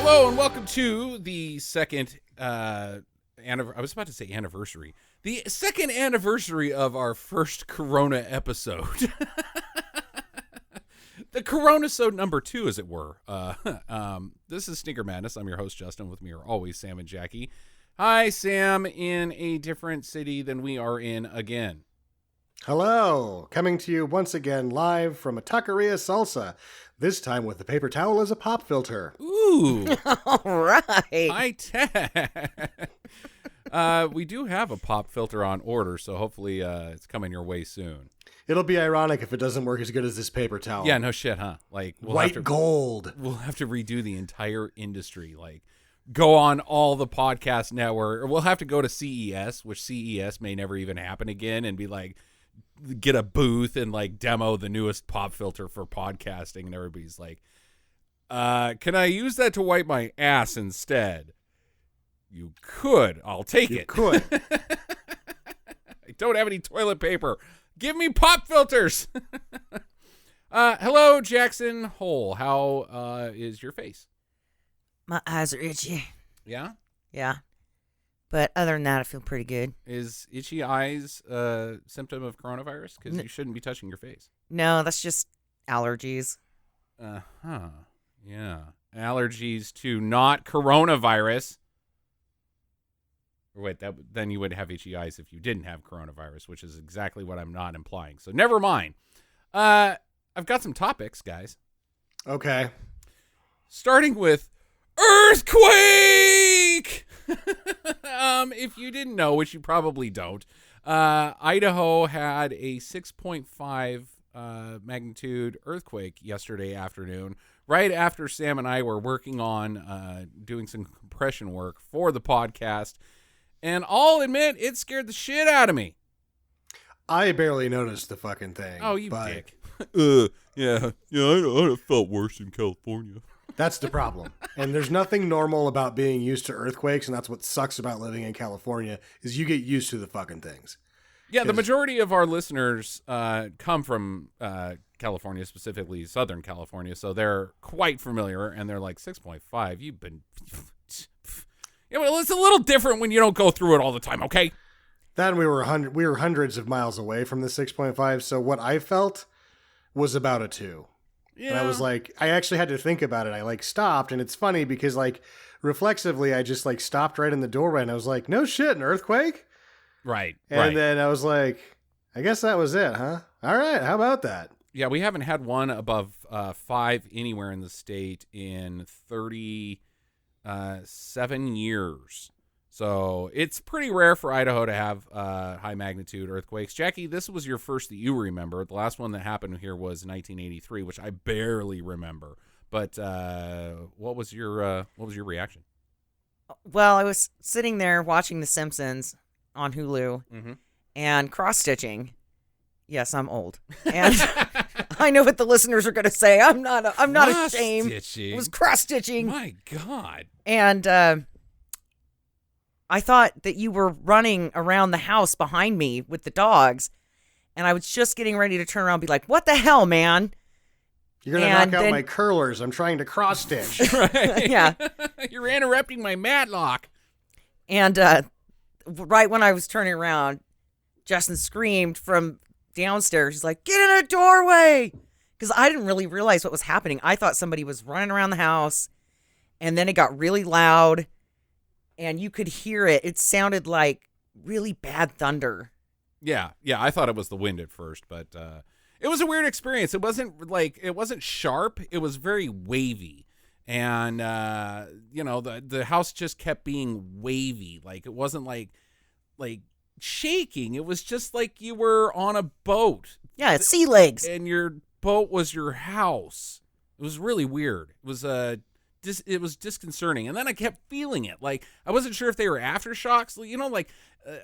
Hello and welcome to the second, I was about to say anniversary. The second anniversary of our first Corona episode. The Coronasode number 2, as it were. This is Sneaker Madness. I'm your host, Justin. With me are always Sam and Jackie. Hi, Sam, in a different city than we are in again. Hello, coming to you once again live from a taqueria salsa, this time with the paper towel as a pop filter. Ooh. All right. High tech. We do have a pop filter on order, so hopefully it's coming your way soon. It'll be ironic if it doesn't work as good as this paper towel. Yeah, no shit, huh? Like white gold. We'll have to redo the entire industry. Like, go on all the podcast network, or we'll have to go to CES, which CES may never even happen again, and be like, get a booth and like demo the newest pop filter for podcasting, and everybody's like, can I use that to wipe my ass instead? You could. I'll take it. You could. I don't have any toilet paper. Give me pop filters. Hello, Jackson Hole. How is your face? My eyes are itchy. Yeah? Yeah. But other than that, I feel pretty good. Is itchy eyes a symptom of coronavirus? Because you shouldn't be touching your face. No, that's just allergies. Uh-huh. Yeah. Allergies to not coronavirus. Or wait, then you would have itchy eyes if you didn't have coronavirus, which is exactly what I'm not implying. So never mind. I've got some topics, guys. Okay. Starting with earthquake! If you didn't know, which you probably don't, Idaho had a 6.5 magnitude earthquake yesterday afternoon, right after Sam and I were working on doing some compression work for the podcast. And I'll admit, it scared the shit out of me. I barely noticed the fucking thing. Oh, you dick. Yeah, I felt worse in California. That's the problem. And there's nothing normal about being used to earthquakes, and that's what sucks about living in California, is you get used to the fucking things. Yeah, the majority of our listeners come from California, specifically Southern California, so they're quite familiar, and they're like, 6.5, you've been... Yeah, well, it's a little different when you don't go through it all the time, okay? Then we were hundreds of miles away from the 6.5, so what I felt was about a 2. Yeah. And I was like, I actually had to think about it. I like stopped, and it's funny because like reflexively, I just like stopped right in the doorway, and I was like, no shit, an earthquake? Right. And then I was like, I guess that was it, huh? All right, how about that? Yeah, we haven't had one above 5 anywhere in the state in 37 years. So it's pretty rare for Idaho to have high magnitude earthquakes. Jackie, this was your first that you remember. The last one that happened here was 1983, which I barely remember. But what was your reaction? Well, I was sitting there watching The Simpsons on Hulu and cross-stitching. Yes, I'm old. And I know what the listeners are going to say. I'm not ashamed. It was cross-stitching. My God. And I thought that you were running around the house behind me with the dogs, and I was just getting ready to turn around and be like, what the hell, man? You're going to knock out my curlers. I'm trying to cross-stitch. Right. Yeah. You're interrupting my matlock. And right when I was turning around, Justin screamed from downstairs. He's like, get in a doorway! Because I didn't really realize what was happening. I thought somebody was running around the house, and then it got really loud, and you could hear it. It sounded like really bad thunder. Yeah, I thought it was the wind at first, but it was a weird experience. It wasn't sharp. It was very wavy, and the house just kept being wavy. Like, it wasn't like shaking. It was just like you were on a boat. Yeah, it's sea legs, and your boat was your house. It was really weird. It was disconcerting, and then I kept feeling it. Like, I wasn't sure if they were aftershocks.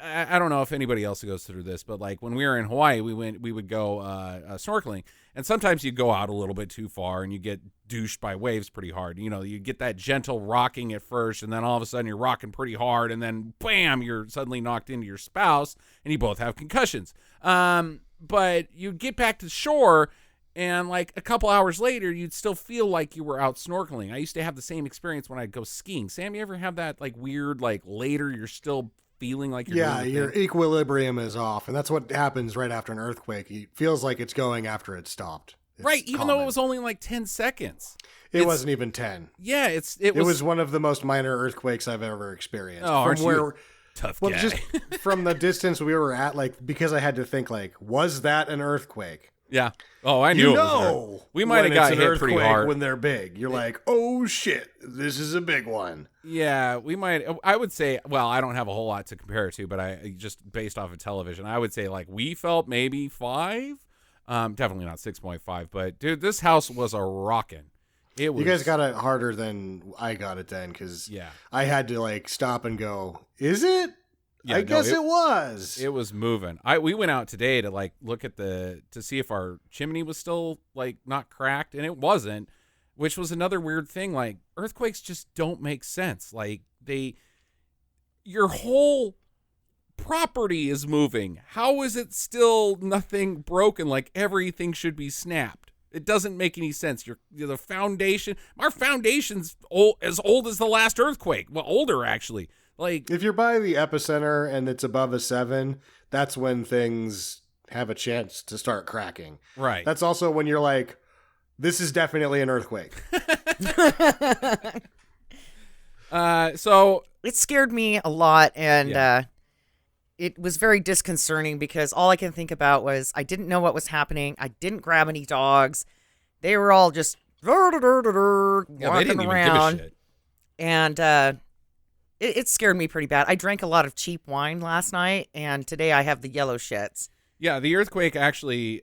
I don't know if anybody else goes through this, but like when we were in Hawaii, we would go snorkeling, and sometimes you go out a little bit too far and you get douched by waves pretty hard. You get that gentle rocking at first, and then all of a sudden you're rocking pretty hard, and then bam, you're suddenly knocked into your spouse, and you both have concussions. But you get back to shore, And like a couple hours later, you'd still feel like you were out snorkeling. I used to have the same experience when I'd go skiing. Sam, you ever have that like weird, like later you're still feeling like you're doing the your thing? equilibrium is off, and that's what happens right after an earthquake. It feels like it's going after it stopped. It's Right, even though common. it was only like 10 seconds. It wasn't even 10. Yeah, it It was one of the most minor earthquakes I've ever experienced. Oh, aren't you tough guy. just from the distance we were at, like, because I had to think, like, was that an earthquake? Yeah. Oh, I knew You it was her. know, We might have when got it's an hit pretty earthquake hard. when they're big. You're like, oh shit, this is a big one. Yeah, we might. I would say, well, I don't have a whole lot to compare it to, but I just based off of television, I would say like we felt maybe 5. Definitely not 6.5, but dude, this house was a rockin'. It was. You guys got it harder than I got it then, because Yeah. I had to like stop and go, is it? Yeah, I no, guess it was. It was moving. We went out today to like look at to see if our chimney was still like not cracked, and it wasn't, which was another weird thing. Like earthquakes just don't make sense. Like your whole property is moving. How is it still nothing broken? Like everything should be snapped. It doesn't make any sense. You're the foundation. Our foundation's as old as the last earthquake. Well, older actually. Like If you're by the epicenter and it's above a 7, that's when things have a chance to start cracking. right. That's also when you're like, this is definitely an earthquake. So It scared me a lot, and Yeah. it was very disconcerting because all I can think about was I didn't know what was happening. I didn't grab any dogs. They were all just yeah, they walking didn't even around, give a shit. and it scared me pretty bad. I drank a lot of cheap wine last night, and today I have the yellow shits. Yeah, the earthquake actually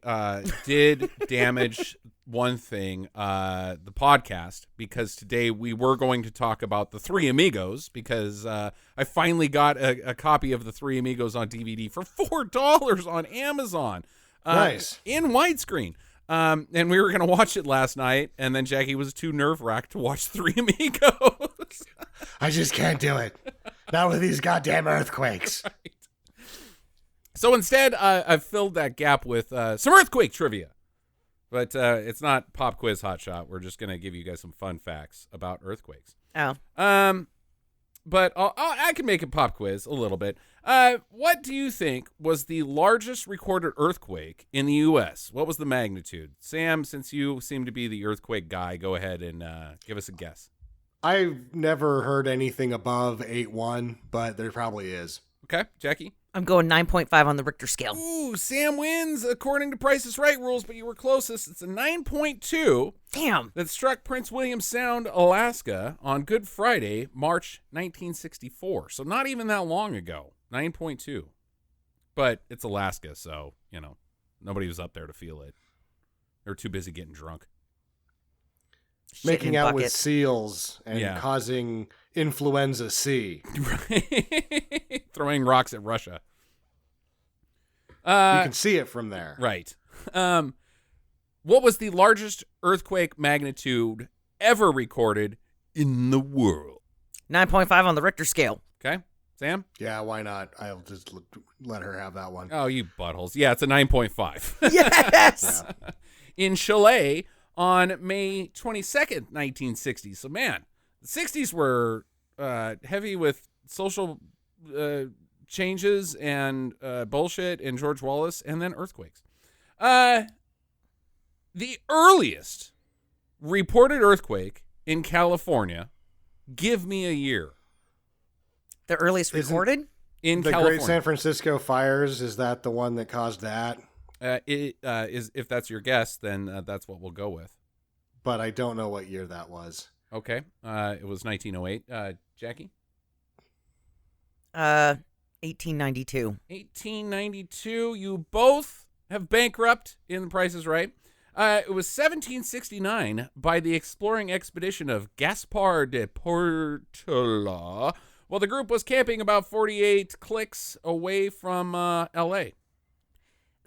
did damage one thing, the podcast, because today we were going to talk about the Three Amigos, because I finally got a copy of the Three Amigos on DVD for $4 on Amazon. Nice. In widescreen. And we were going to watch it last night, and then Jackie was too nerve-wracked to watch Three Amigos. I just can't do it. Not with these goddamn earthquakes. So instead, I've filled that gap with some earthquake trivia. But it's not pop quiz hot shot. We're just going to give you guys some fun facts about earthquakes. Oh, But I can make a pop quiz a little bit. What do you think was the largest recorded earthquake in the U.S.? What was the magnitude? Sam, since you seem to be the earthquake guy, go ahead and give us a guess. I've never heard anything above 8.1, but there probably is. Okay, Jackie? I'm going 9.5 on the Richter scale. Ooh, Sam wins according to Price is Right rules, but you were closest. It's a 9.2 Damn. that struck Prince William Sound, Alaska on Good Friday, March 1964. So not even that long ago. 9.2. But it's Alaska, so, nobody was up there to feel it. They were too busy getting drunk. Shitting Making in out with buckets. seals and Yeah. causing influenza C. Throwing rocks at Russia. You can see it from there. Right. What was the largest earthquake magnitude ever recorded in the world? 9.5 on the Richter scale. Okay, Sam? Yeah, why not? I'll just let her have that one. Oh, you buttholes. Yeah, it's a 9.5. Yes. Yeah. In Chile on May 22nd, 1960. So, man, the 60s were heavy with social changes and bullshit and George Wallace and then earthquakes. The earliest reported earthquake in California, give me a year. The earliest Isn't- recorded? In The California. Great San Francisco fires, is that the one that caused that? It is, if that's your guess, then that's what we'll go with. But I don't know what year that was. Okay. It was 1908. Jackie? 1892. 1892. You both have bankrupt in The Price is Right. It was 1769 by the exploring expedition of Gaspar de Portola, while the group was camping about 48 clicks away from L.A.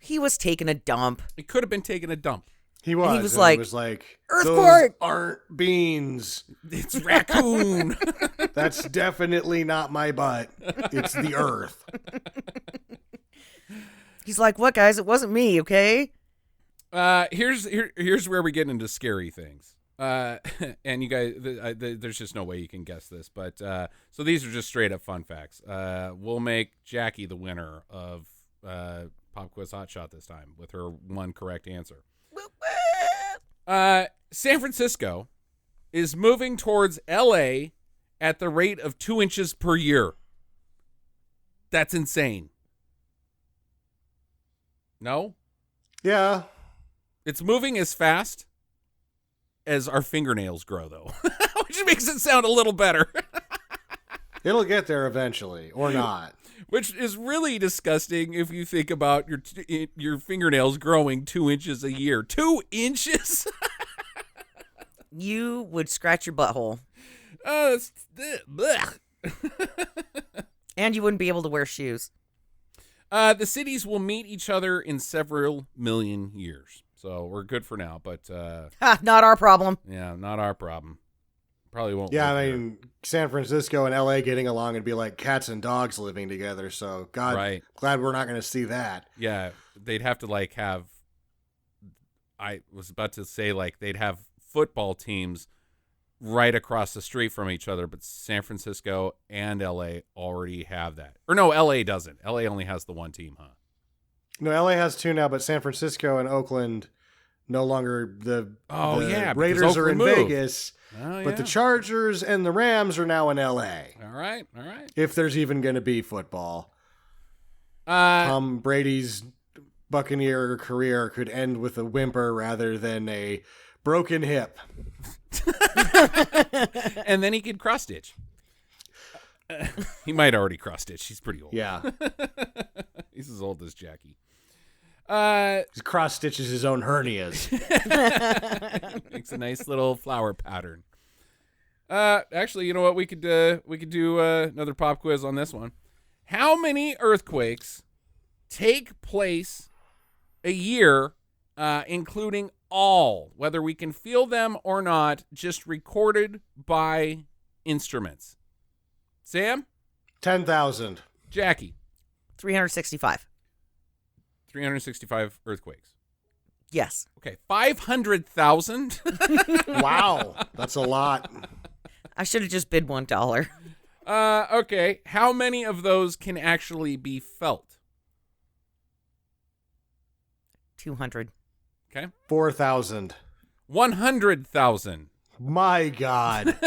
He was taking a dump. It could have been taking a dump. He was. he was and like, it was like, "Earthquake!" those aren't beans. It's raccoon. That's definitely not my butt. It's the earth. He's like, what, guys? It wasn't me, okay? Here's where we get into scary things. And you guys, there's just no way you can guess this, but so these are just straight up fun facts. We'll make Jackie the winner of Pop Quiz Hot Shot this time with her one correct answer. San Francisco is moving towards LA at the rate of 2 inches per year. That's insane. No? Yeah. It's moving as fast as our fingernails grow, though, which makes it sound a little better. It'll get there eventually, or not. Which is really disgusting if you think about your fingernails growing 2 inches a year. 2 inches? You would scratch your butthole. Blech. And you wouldn't be able to wear shoes. The cities will meet each other in several million years. So we're good for now, but Not our problem. yeah, not our problem. Probably won't. Yeah, live I here. mean, San Francisco and LA getting along would be like cats and dogs living together. So, God, Right. glad we're not going to see that. Yeah, they'd have to like have. I was about to say like they'd have football teams right across the street from each other, but San Francisco and LA already have that. Or no, LA doesn't. LA only has the one team, huh? No, LA has two now, but San Francisco and Oakland no longer the Yeah, because Raiders are in Oakland moved. Vegas, Oh, but the Chargers and the Rams are now in LA. all right. If there's even going to be football, Uh, Tom Brady's Buccaneer career could end with a whimper rather than a broken hip. and then he could cross stitch. He might already cross stitch. He's pretty old. Yeah, He's as old as Jackie. he cross stitches his own hernias. Makes a nice little flower pattern. Actually, you know what? We could do another pop quiz on this one. How many earthquakes take place a year, including all, whether we can feel them or not, just recorded by instruments? Sam? 10,000. Jackie? 365. 365 earthquakes. Yes. Okay, 500,000. Wow, that's a lot. I should have just bid $1. Okay, how many of those can actually be felt? 200. Okay, 4,000. 100,000. My God.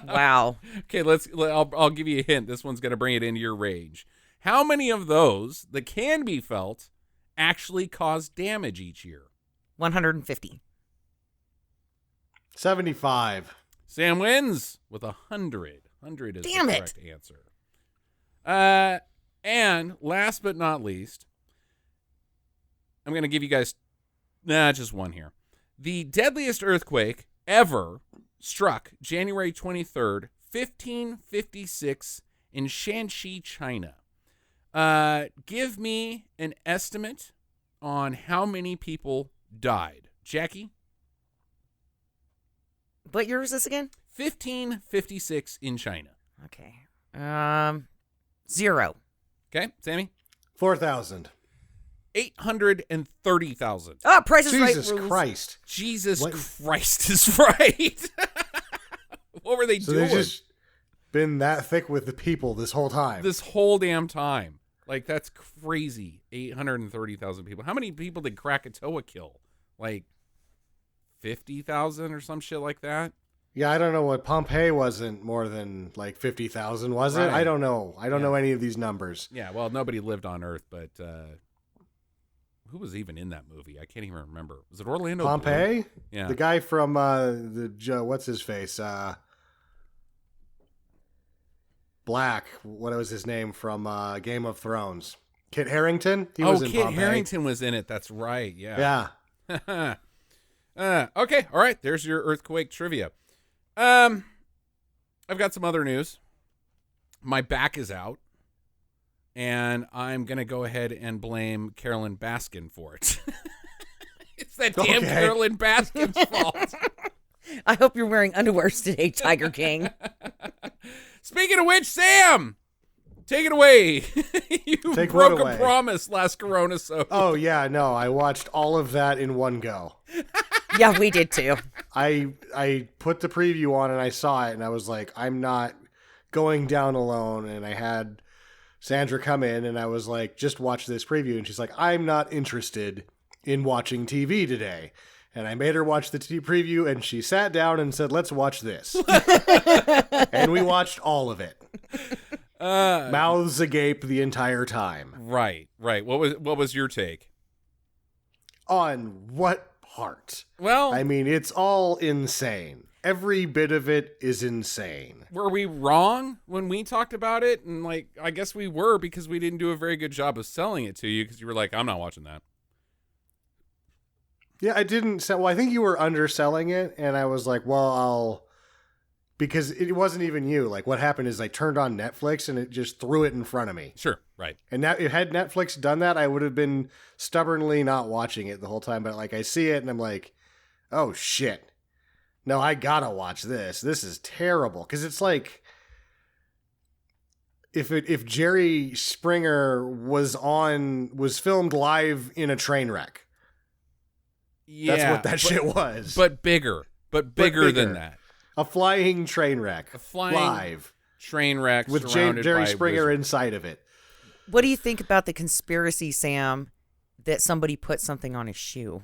Wow. Okay, I'll give you a hint. This one's gonna bring it into your range. How many of those that can be felt actually cause damage each year? 150. 75. Sam wins with 100. 100 is Damn the it. correct answer. And last but not least, I'm going to give you guys just one here. The deadliest earthquake ever struck January 23rd, 1556 in Shanxi, China. Give me an estimate on how many people died. Jackie? What year is this again? 1556 in China. Okay. 0. Okay, Sammy? 4,000. 830,000. Oh, Price is Right. Jesus rules. Christ. Jesus What? Christ is right. What were they So doing they've just been that thick with the people this whole time. this whole damn time? Like, that's crazy. 830,000 people. How many people did Krakatoa kill? Like 50,000 or some shit like that? Yeah, I don't know what Pompeii wasn't more than like 50,000, was it? Right. I don't know. I don't know any of these numbers. Yeah, well, nobody lived on Earth, but who was even in that movie? I can't even remember. Was it Orlando Bloom? Pompeii? Yeah. The guy from what's his face? Black. What was his name from Game of Thrones? Kit Harington? He was in Kit Pompeii. Harington was in it. That's right. Yeah. Yeah. Okay. All right. There's your earthquake trivia. I've got some other news. My back is out, and I'm gonna go ahead and blame Carolyn Baskin for it. It's that damn Okay. Carolyn Baskin's fault. I hope you're wearing underwear today, Tiger King. Speaking of which, Sam, Take it away. You Take broke what a away? promise last Coronasode. Oh yeah, no, I watched all of that in one go. Yeah, we did too. I put the preview on and I saw it and I was like, I'm not going down alone. And I had Sandra come in and I was like, just watch this preview. And she's like, I'm not interested in watching TV today. And I made her watch the preview and she sat down and said, let's watch this. And we watched all of it. Mouths agape the entire time. Right. What was your take? On what part? Well, I mean, it's all insane. Every bit of it is insane. were we wrong when we talked about it? And like, I guess we were, because we didn't do a very good job of selling it to you, because you were like, I'm not watching that. Yeah, I didn't sell. Well, I think you were underselling it, and I was like, well, because it wasn't even you. Like, what happened is I turned on Netflix, and it just threw it in front of me. Sure. Right. And now, if had Netflix done that, I would have been stubbornly not watching it the whole time. But like, I see it, and I'm like, oh shit, no, I gotta watch this. This is terrible, because it's like, if Jerry Springer was filmed live in a train wreck. Yeah. That's what that shit was. But bigger than that. A flying train wreck. A flying live. Train wreck With surrounded Jerry by Springer wizards. inside of it. What do you think about the conspiracy, Sam, that somebody put something on his shoe?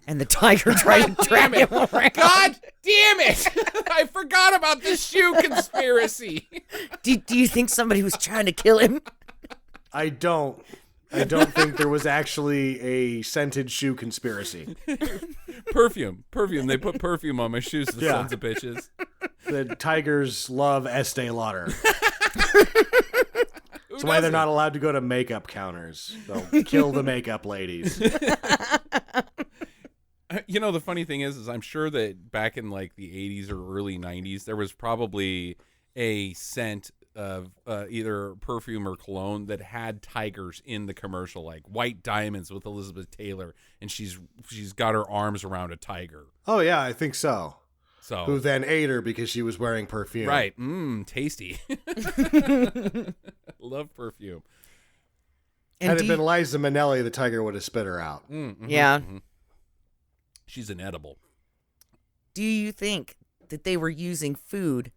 And the tiger tried to drag him around. God damn it! I forgot about the shoe conspiracy. Do you think somebody was trying to kill him? I don't think there was actually a scented shoe conspiracy. Perfume. They put perfume on my shoes, the Yeah. sons of bitches. The tigers love Estee Lauder. Who That's why they're doesn't? not allowed to go to makeup counters. They'll kill the makeup ladies. You know, the funny thing is I'm sure that back in like the 80s or early 90s, there was probably a scent of either perfume or cologne that had tigers in the commercial, like White Diamonds with Elizabeth Taylor, and she's got her arms around a tiger. Oh yeah, I think so. So Who then ate her because she was wearing perfume. right, tasty. Love perfume. And Had it do been you- Liza Minnelli, the tiger would have spit her out. Yeah. She's inedible. Do you think that they were using food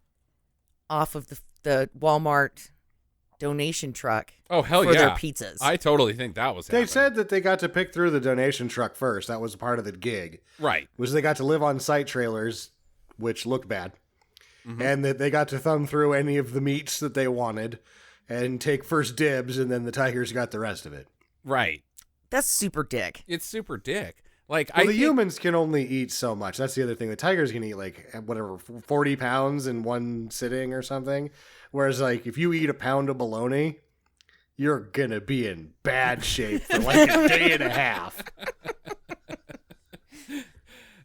off of the Walmart donation truck Oh hell for yeah! their pizzas? I totally think that was. They happening. said that they got to pick through the donation truck first. That was part of the gig. right. Was they got to live on site trailers, which looked bad, and that they got to thumb through any of the meats that they wanted and take first dibs, and then the tigers got the rest of it. Right. That's super dick. It's super dick. Like Well, I the think, humans can only eat so much. That's the other thing. The tigers can eat like whatever 40 pounds in one sitting or something. Whereas like if you eat a pound of bologna, you're gonna be in bad shape for like a day and a half.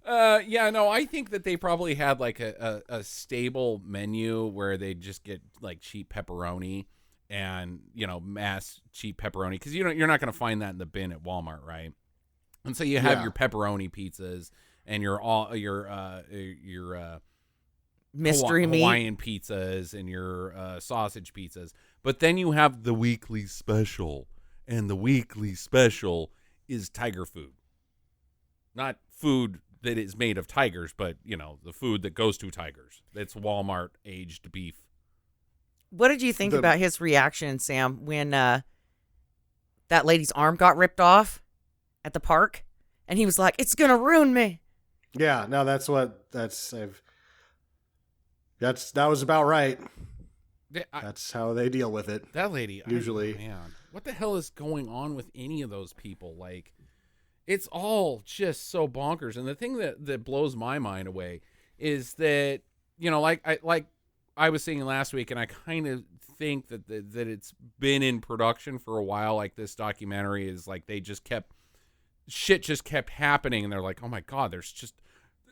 Yeah, no, I think that they probably had like a stable menu where they just get like cheap pepperoni and, you know, mass cheap pepperoni, because you're not going to find that in the bin at Walmart, right? And so you have Yeah. your pepperoni pizzas and your Mystery meat. Hawaiian pizzas and your sausage pizzas, but then you have the weekly special, and the weekly special is tiger food, not food that is made of tigers, but you know, the food that goes to tigers. That's Walmart aged beef. What did you think The- about his reaction, Sam, when that lady's arm got ripped off at the park? And he was like, "It's going to ruin me." Yeah, no, that was about right. That's how they deal with it. That lady, Usually. man, what the hell is going on with any of those people? Like, it's all just so bonkers. And the thing that blows my mind away is that, you know, like I was saying last week, and I kind of think that it's been in production for a while. Like, this documentary is like, shit just kept happening, and they're like, oh my God, there's just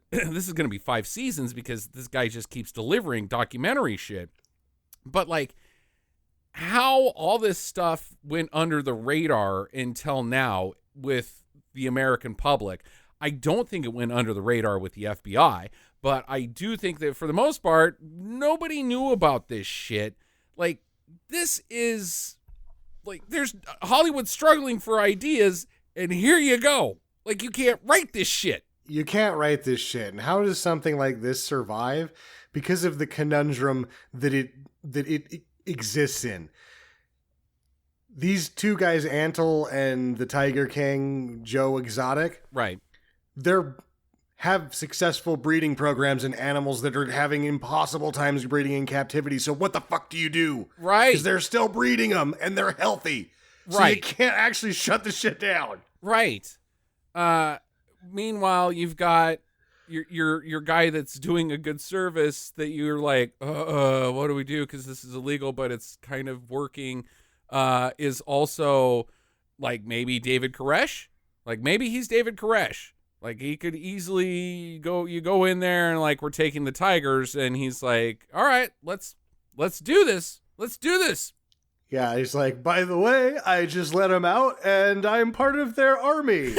this is going to be 5 seasons because this guy just keeps delivering documentary shit. But like, how all this stuff went under the radar until now with the American public, I don't think it went under the radar with the FBI, but I do think that for the most part, nobody knew about this shit. Like, this is like there's Hollywood struggling for ideas, and here you go. Like you can't write this shit. You can't write this shit. And how does something like this survive? Because of the conundrum that it exists in. These two guys, Antle and the Tiger King, Joe Exotic, Right. they're have successful breeding programs in animals that are having impossible times breeding in captivity. So what the fuck do you do? Right. Because they're still breeding them and they're healthy. So Right. you can't actually shut the shit down. Right. Meanwhile, you've got your guy that's doing a good service that you're like, what do we do? Because this is illegal, but it's kind of working. Is also like maybe David Koresh. Like maybe he's David Koresh. Like he could easily you go in there and like we're taking the tigers, and he's like, all right, let's do this. Let's do this. Yeah, he's like, by the way, I just let him out and I'm part of their army.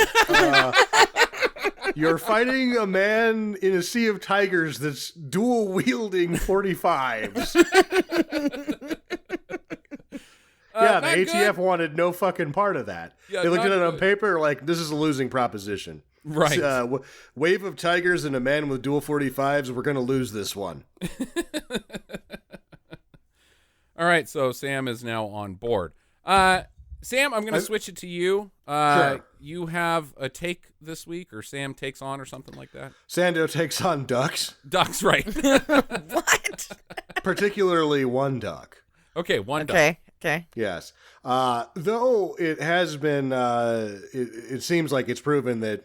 You're fighting a man in a sea of tigers that's dual wielding 45s. Yeah, the not ATF good. wanted no fucking part of that. Yeah, they looked at not it on good. paper like, this is a losing proposition. Right. Wave of tigers and a man with dual 45s, we're going to lose this one. All right, so Sam is now on board. Sam, I'm going to switch it to you. Sure. You have a take this week, or Sam takes on, or something like that? Sando takes on ducks, Ducks, right. What? particularly one duck. Okay, one duck. Okay. Yes. Though it has been, it seems like it's proven that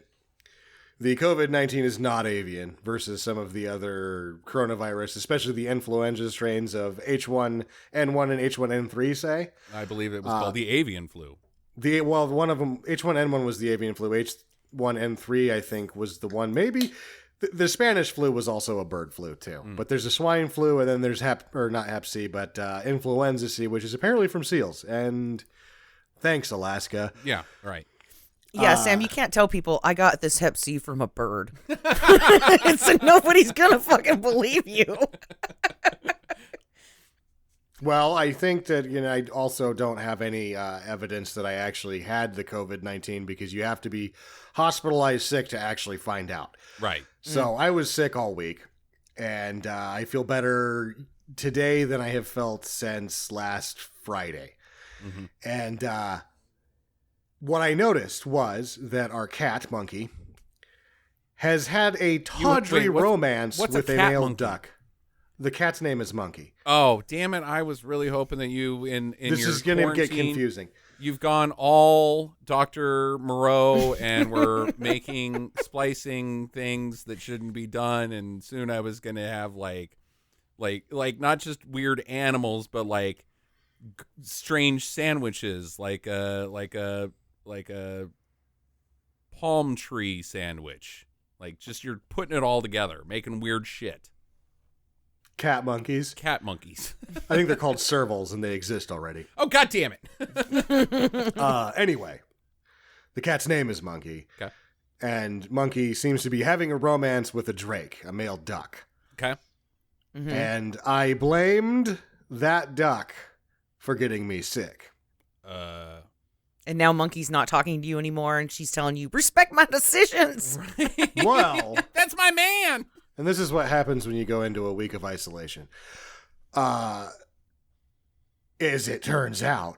the COVID-19 is not avian versus some of the other coronavirus, especially the influenza strains of H1N1 and H1N3, say. I believe it was called the avian flu. One of them, H1N1 was the avian flu. H1N3, I think, was the one. Maybe the Spanish flu was also a bird flu, too. But there's a swine flu, and then there's not Hep C, but influenza C, which is apparently from seals. And thanks, Alaska. Yeah, right. Yeah, Sam, you can't tell people I got this Hep C from a bird. So nobody's gonna fucking believe you. Well, I think that, I also don't have any evidence that I actually had the COVID-19 because you have to be hospitalized sick to actually find out. Right. So I was sick all week, and I feel better today than I have felt since last Friday. Mm-hmm. And what I noticed was that our cat, Monkey, has had a tawdry romance what's a with a cat male monkey? duck. The cat's name is Monkey. Oh, damn it. I was really hoping that you, in This your is going to get quarantine, confusing. You've gone all Dr. Moreau, and we're splicing things that shouldn't be done, and soon I was going to have, like not just weird animals, but, like, strange sandwiches, like a palm tree sandwich. Like, just you're putting it all together, making weird shit. Cat monkeys. Cat monkeys. I think they're called servals, and they exist already. Oh, God damn it. Anyway, the cat's name is Monkey. Okay. And Monkey seems to be having a romance with a drake, a male duck. Okay. Mm-hmm. And I blamed that duck for getting me sick. And now Monkey's not talking to you anymore, and she's telling you, respect my decisions. Well, That's my man. and this is what happens when you go into a week of isolation. As it turns out,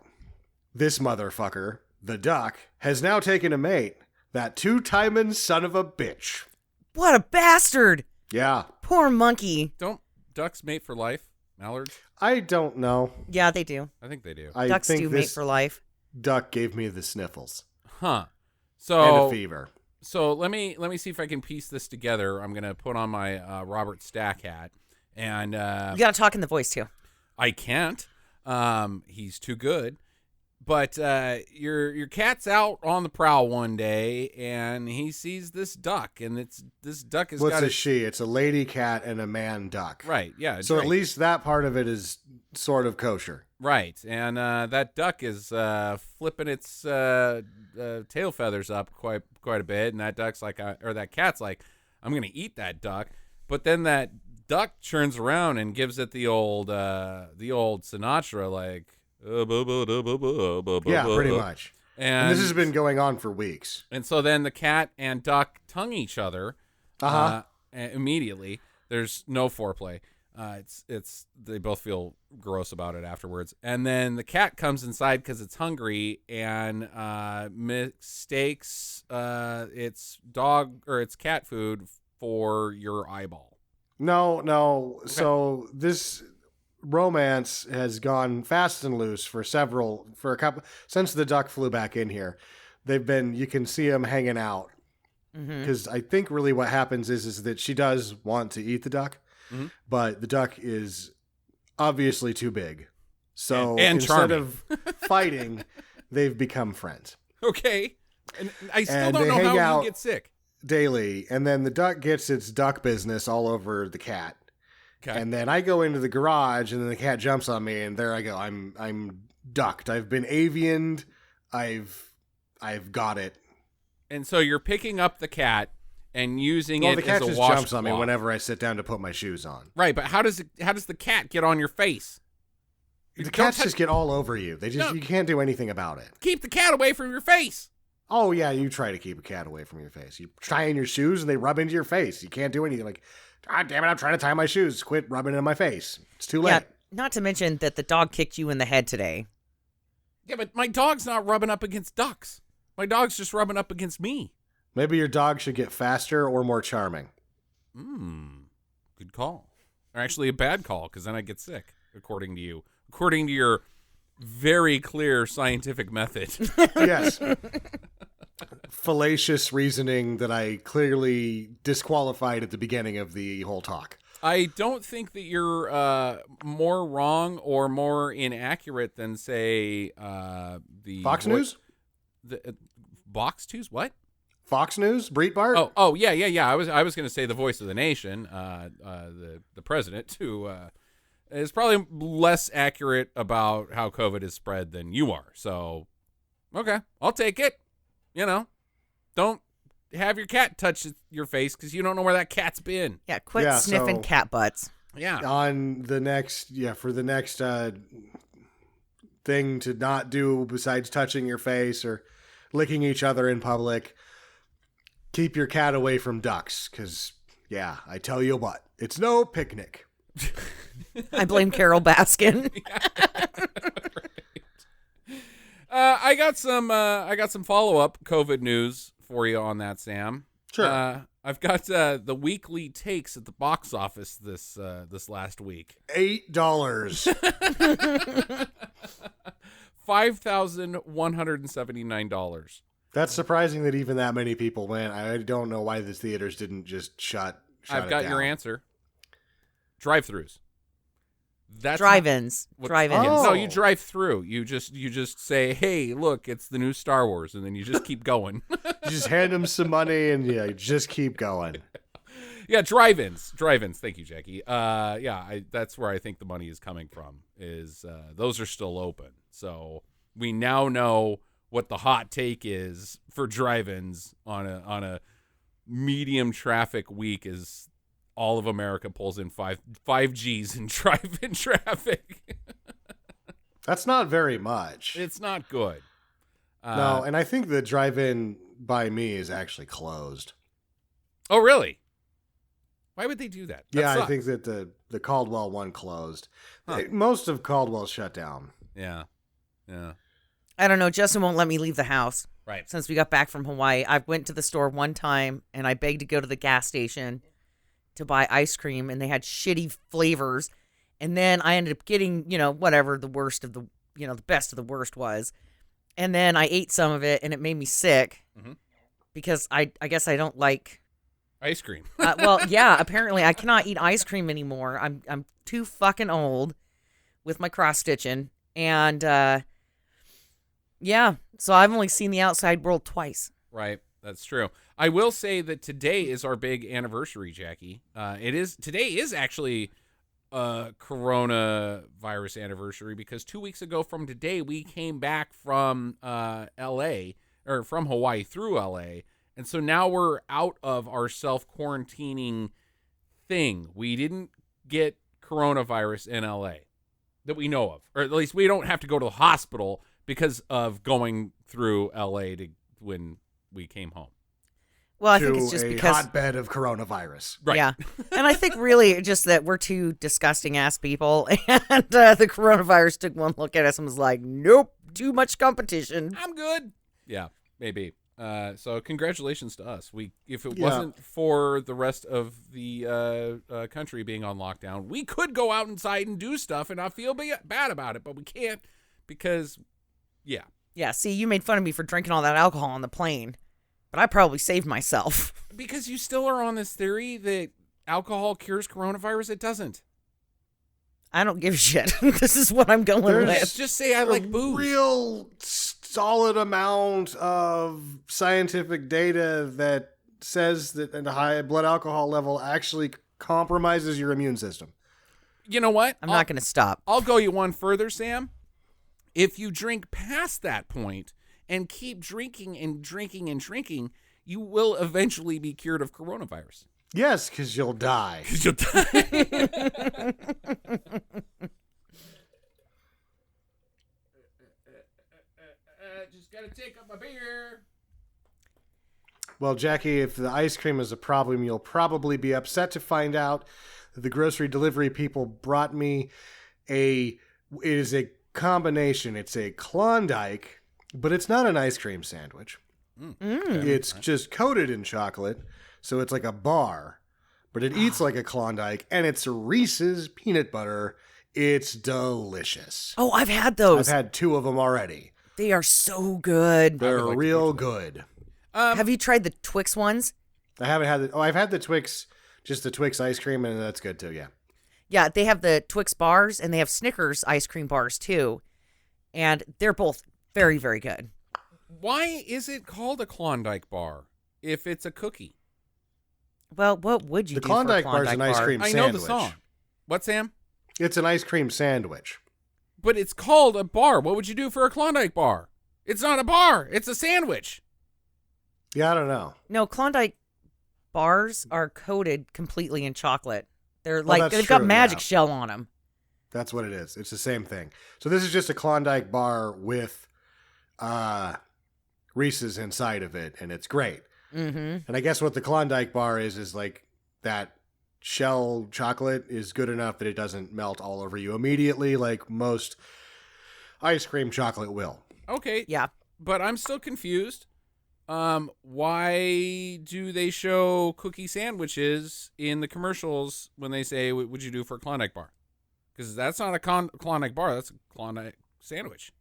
this motherfucker, the duck, has now taken a mate. That two-timing son of a bitch. What a bastard. Yeah. Poor Monkey. Don't ducks mate for life? Mallards? I don't know. Yeah, they do. I think they do. I Ducks think do mate this for life. duck gave me the sniffles Huh. and So a fever. So let me see if I can piece this together. I'm gonna put on my Robert Stack hat, and You gotta talk in the voice, too. I can't. He's too good. But your cat's out on the prowl one day, and he sees this duck, and this duck has What's got a she? It's a lady cat and a man duck. right. Yeah. So right. at least that part of it is sort of kosher. Right, and that duck is flipping its tail feathers up quite a bit, and that duck's like, or that cat's like, I'm gonna eat that duck, but then that duck turns around and gives it the old Sinatra, like, Yeah, pretty much. And this has been going on for weeks. And so then the cat and duck tongue each other immediately. There's no foreplay. It's they both feel gross about it afterwards. And then the cat comes inside because it's hungry and mistakes its dog or its cat food for your eyeball. No. Okay. So this romance has gone fast and loose for a couple since the duck flew back in here. You can see them hanging out because I think really what happens is that she does want to eat the duck, but the duck is obviously too big. So and instead charming. of fighting, they've become friends. Okay. And I still And don't they know hang how out you get sick. daily, and then the duck gets its duck business all over the cat. Okay. And then I go into the garage, and then the cat jumps on me, and there I go. I'm ducked. I've been avianed. I've got it. And so you're picking up the cat and using Well, it the cat as a just washcloth. jumps on me whenever I sit down to put my shoes on. Right, but how does the cat get on your face? The cats just get all over you. You can't do anything about it. Keep the cat away from your face. Oh yeah, you try to keep a cat away from your face. You tie in your shoes and they rub into your face. You can't do anything. Like, God damn it, I'm trying to tie my shoes. Quit rubbing in my face. It's too late. Yeah, not to mention that the dog kicked you in the head today. Yeah, but my dog's not rubbing up against ducks. My dog's just rubbing up against me. Maybe your dog should get faster or more charming. Good call. Or actually a bad call, because then I get sick, according to you. According to your very clear scientific method. Yes. Fallacious reasoning that I clearly disqualified at the beginning of the whole talk. I don't think that you're more wrong or more inaccurate than, say, the... Fox News? The Fox News? What? Fox News? Breitbart? Oh, yeah. I was going to say the voice of the nation, the president, who is probably less accurate about how COVID is spread than you are. So, okay, I'll take it. You know, don't have your cat touch your face because you don't know where that cat's been. Yeah, quit sniffing cat butts. Yeah. On the next, for the next thing to not do besides touching your face or licking each other in public, keep your cat away from ducks because, I tell you what, it's no picnic. I blame Carol Baskin. I got some follow-up COVID news for you on that, Sam. Sure. I've got the weekly takes at the box office this last week. $8. $5,179. That's surprising that even that many people went. I don't know why the theaters didn't just shut I've got it your down. answer. Drive-throughs. That's Drive-ins. Yeah, Oh. no, you drive through. You just say, "Hey, look, it's the new Star Wars," and then you just keep going. You just hand them some money and you just keep going. Yeah, drive-ins. Thank you, Jackie. That's where I think the money is coming from. Is those are still open, so we now know what the hot take is for drive-ins on a medium traffic week is. All of America pulls in five Gs in drive-in traffic. That's not very much. It's not good. No, and I think the drive-in by me is actually closed. Oh, really? Why would they do that? That I sucks. think that the Caldwell one closed. Huh. Most of Caldwell shut down. Yeah. I don't know. Justin won't let me leave the house. Right. Since we got back from Hawaii, I went to the store one time and I begged to go to the gas station to buy ice cream, and they had shitty flavors. And then I ended up getting, whatever the worst of the, the best of the worst was. And then I ate some of it, and it made me sick because I guess I don't like ice cream. Apparently I cannot eat ice cream anymore. I'm too fucking old with my cross stitching, and so I've only seen the outside world twice. Right. That's true. I will say that today is our big anniversary, Jackie. Today is actually a coronavirus anniversary because 2 weeks ago from today we came back from L.A. or from Hawaii through L.A. And so now we're out of our self-quarantining thing we didn't get coronavirus in LA that we know of, or at least we don't have to go to the hospital because of going through LA to when we came home. Well, I think it's just a because hotbed of coronavirus. Right. Yeah. And I think really just that we're two disgusting ass people, and the coronavirus took one look at us and was like, nope, too much competition. I'm good. Yeah, maybe. So congratulations to us. If it wasn't for the rest of the country being on lockdown, we could go out inside and do stuff and not feel bad about it, but we can't because, yeah. Yeah, see, you made fun of me for drinking all that alcohol on the plane, but I probably saved myself. Because you still are on this theory that alcohol cures coronavirus. It doesn't. I don't give a shit. This is what I'm going with. Just say I like booze. Real solid amount of scientific data that says that a high blood alcohol level actually compromises your immune system. You know what? I'm not going to stop. I'll go you one further, Sam. If you drink past that point and keep drinking and drinking and drinking, you will eventually be cured of coronavirus. Yes, because you'll die. Because you'll die. Just gotta take up my beer. Well, Jackie, if the ice cream is a problem, you'll probably be upset to find out that the grocery delivery people brought me it is a combination. It's a Klondike, but it's not an ice cream sandwich. It's just coated in chocolate, so it's like a bar, but it eats like a Klondike, and it's Reese's peanut butter. It's delicious. Oh, I've had those. I've had 2 of them already. They are so good. They're like real good. Have you tried the Twix ones? I haven't had I've had the Twix, just the Twix ice cream, and that's good too, yeah. Yeah, they have the Twix bars, and they have Snickers ice cream bars, too. And they're both very, very good. Why is it called a Klondike bar if it's a cookie? Well, what would you The do Klondike for a bar is Klondike an ice bar? cream I sandwich. know the song. What, Sam? It's an ice cream sandwich. But it's called a bar. What would you do for a Klondike bar? It's not a bar. It's a sandwich. Yeah, I don't know. No, Klondike bars are coated completely in chocolate. They're Well, like, that's they've got true, magic yeah. shell on them. That's what it is. It's the same thing. So this is just a Klondike bar with Reese's inside of it, and it's great. Mm-hmm. And I guess what the Klondike bar is like that shell chocolate is good enough that it doesn't melt all over you immediately like most ice cream chocolate will. Okay. Yeah. But I'm still confused. Why do they show cookie sandwiches in the commercials when they say, what would you do for a Klondike bar? Because that's not a Klondike bar. That's a Klondike sandwich.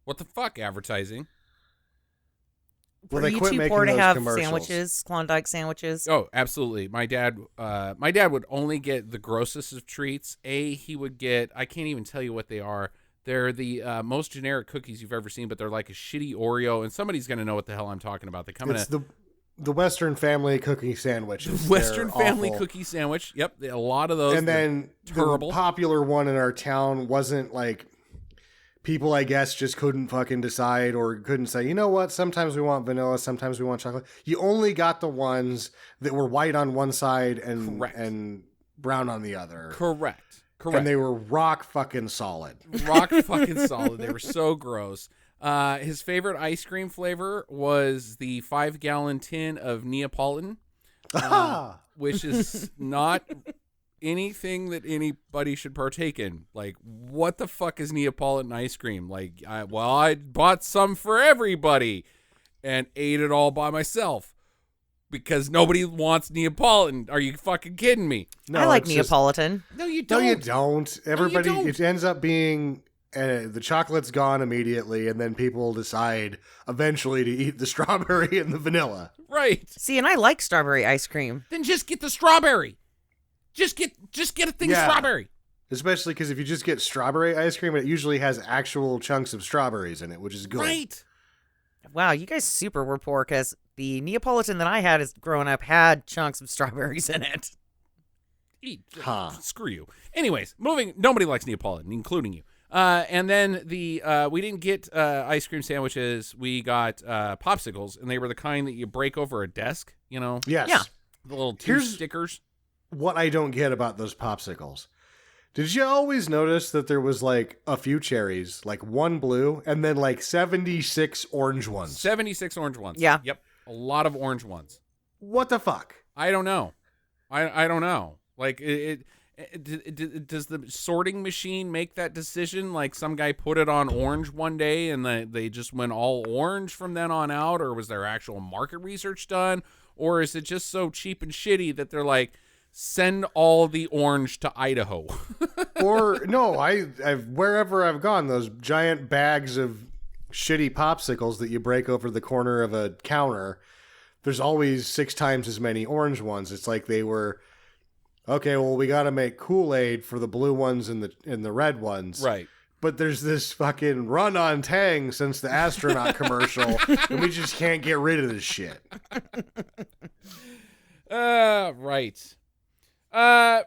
What the fuck, advertising? Well, Were they you quit too making poor to those have commercials. sandwiches, Klondike sandwiches? Oh, absolutely. My dad would only get the grossest of treats. He would get, I can't even tell you what they are. They're the most generic cookies you've ever seen, but they're like a shitty Oreo, and somebody's going to know what the hell I'm talking about. They come It's in the Western Family cookie sandwiches. Western They're Family awful. cookie sandwich. Yep, a lot of those. And then terrible. the popular one in our town wasn't like people, I guess, just couldn't fucking decide or couldn't say, you know what, sometimes we want vanilla, sometimes we want chocolate. You only got the ones that were white on one side and Correct. and brown on the other. Correct. And they were rock fucking solid. Rock fucking solid. They were so gross. His favorite ice cream flavor was the 5-gallon tin of Neapolitan, which is not anything that anybody should partake in. Like, what the fuck is Neapolitan ice cream? Like, I bought some for everybody and ate it all by myself because nobody wants Neapolitan. Are you fucking kidding me? No, I like it's just- Neapolitan. No, you No, don't. you don't. Everybody, don't. it ends up being the chocolate's gone immediately, and then people decide eventually to eat the strawberry and the vanilla. Right. See, and I like strawberry ice cream. Then just get the strawberry. Just get a thing of Yeah. strawberry. Especially because if you just get strawberry ice cream, it usually has actual chunks of strawberries in it, which is good. Right. Wow, you guys super were poor because the Neapolitan that I had as growing up had chunks of strawberries in it. Screw you. Anyways, moving. Nobody likes Neapolitan, including you. And then we didn't get ice cream sandwiches. We got popsicles, and they were the kind that you break over a desk. You know, Yes. Yeah. the little Here's- stickers. what I don't get about those popsicles. Did you always notice that there was like a few cherries, like one blue, and then like 76 orange ones? 76 orange ones. Yeah. Yep. A lot of orange ones. What the fuck? I don't know. I don't know. Like, does the sorting machine make that decision? Like, some guy put it on orange one day and they just went all orange from then on out? Or was there actual market research done? Or is it just so cheap and shitty that they're like, send all the orange to Idaho? Or no, I've wherever I've gone, those giant bags of shitty popsicles that you break over the corner of a counter, there's always 6 times as many orange ones. It's like they were, okay, well, we got to make Kool-Aid for the blue ones and the red ones. Right. But there's this fucking run on Tang since the astronaut commercial, and we just can't get rid of this shit. Right. Got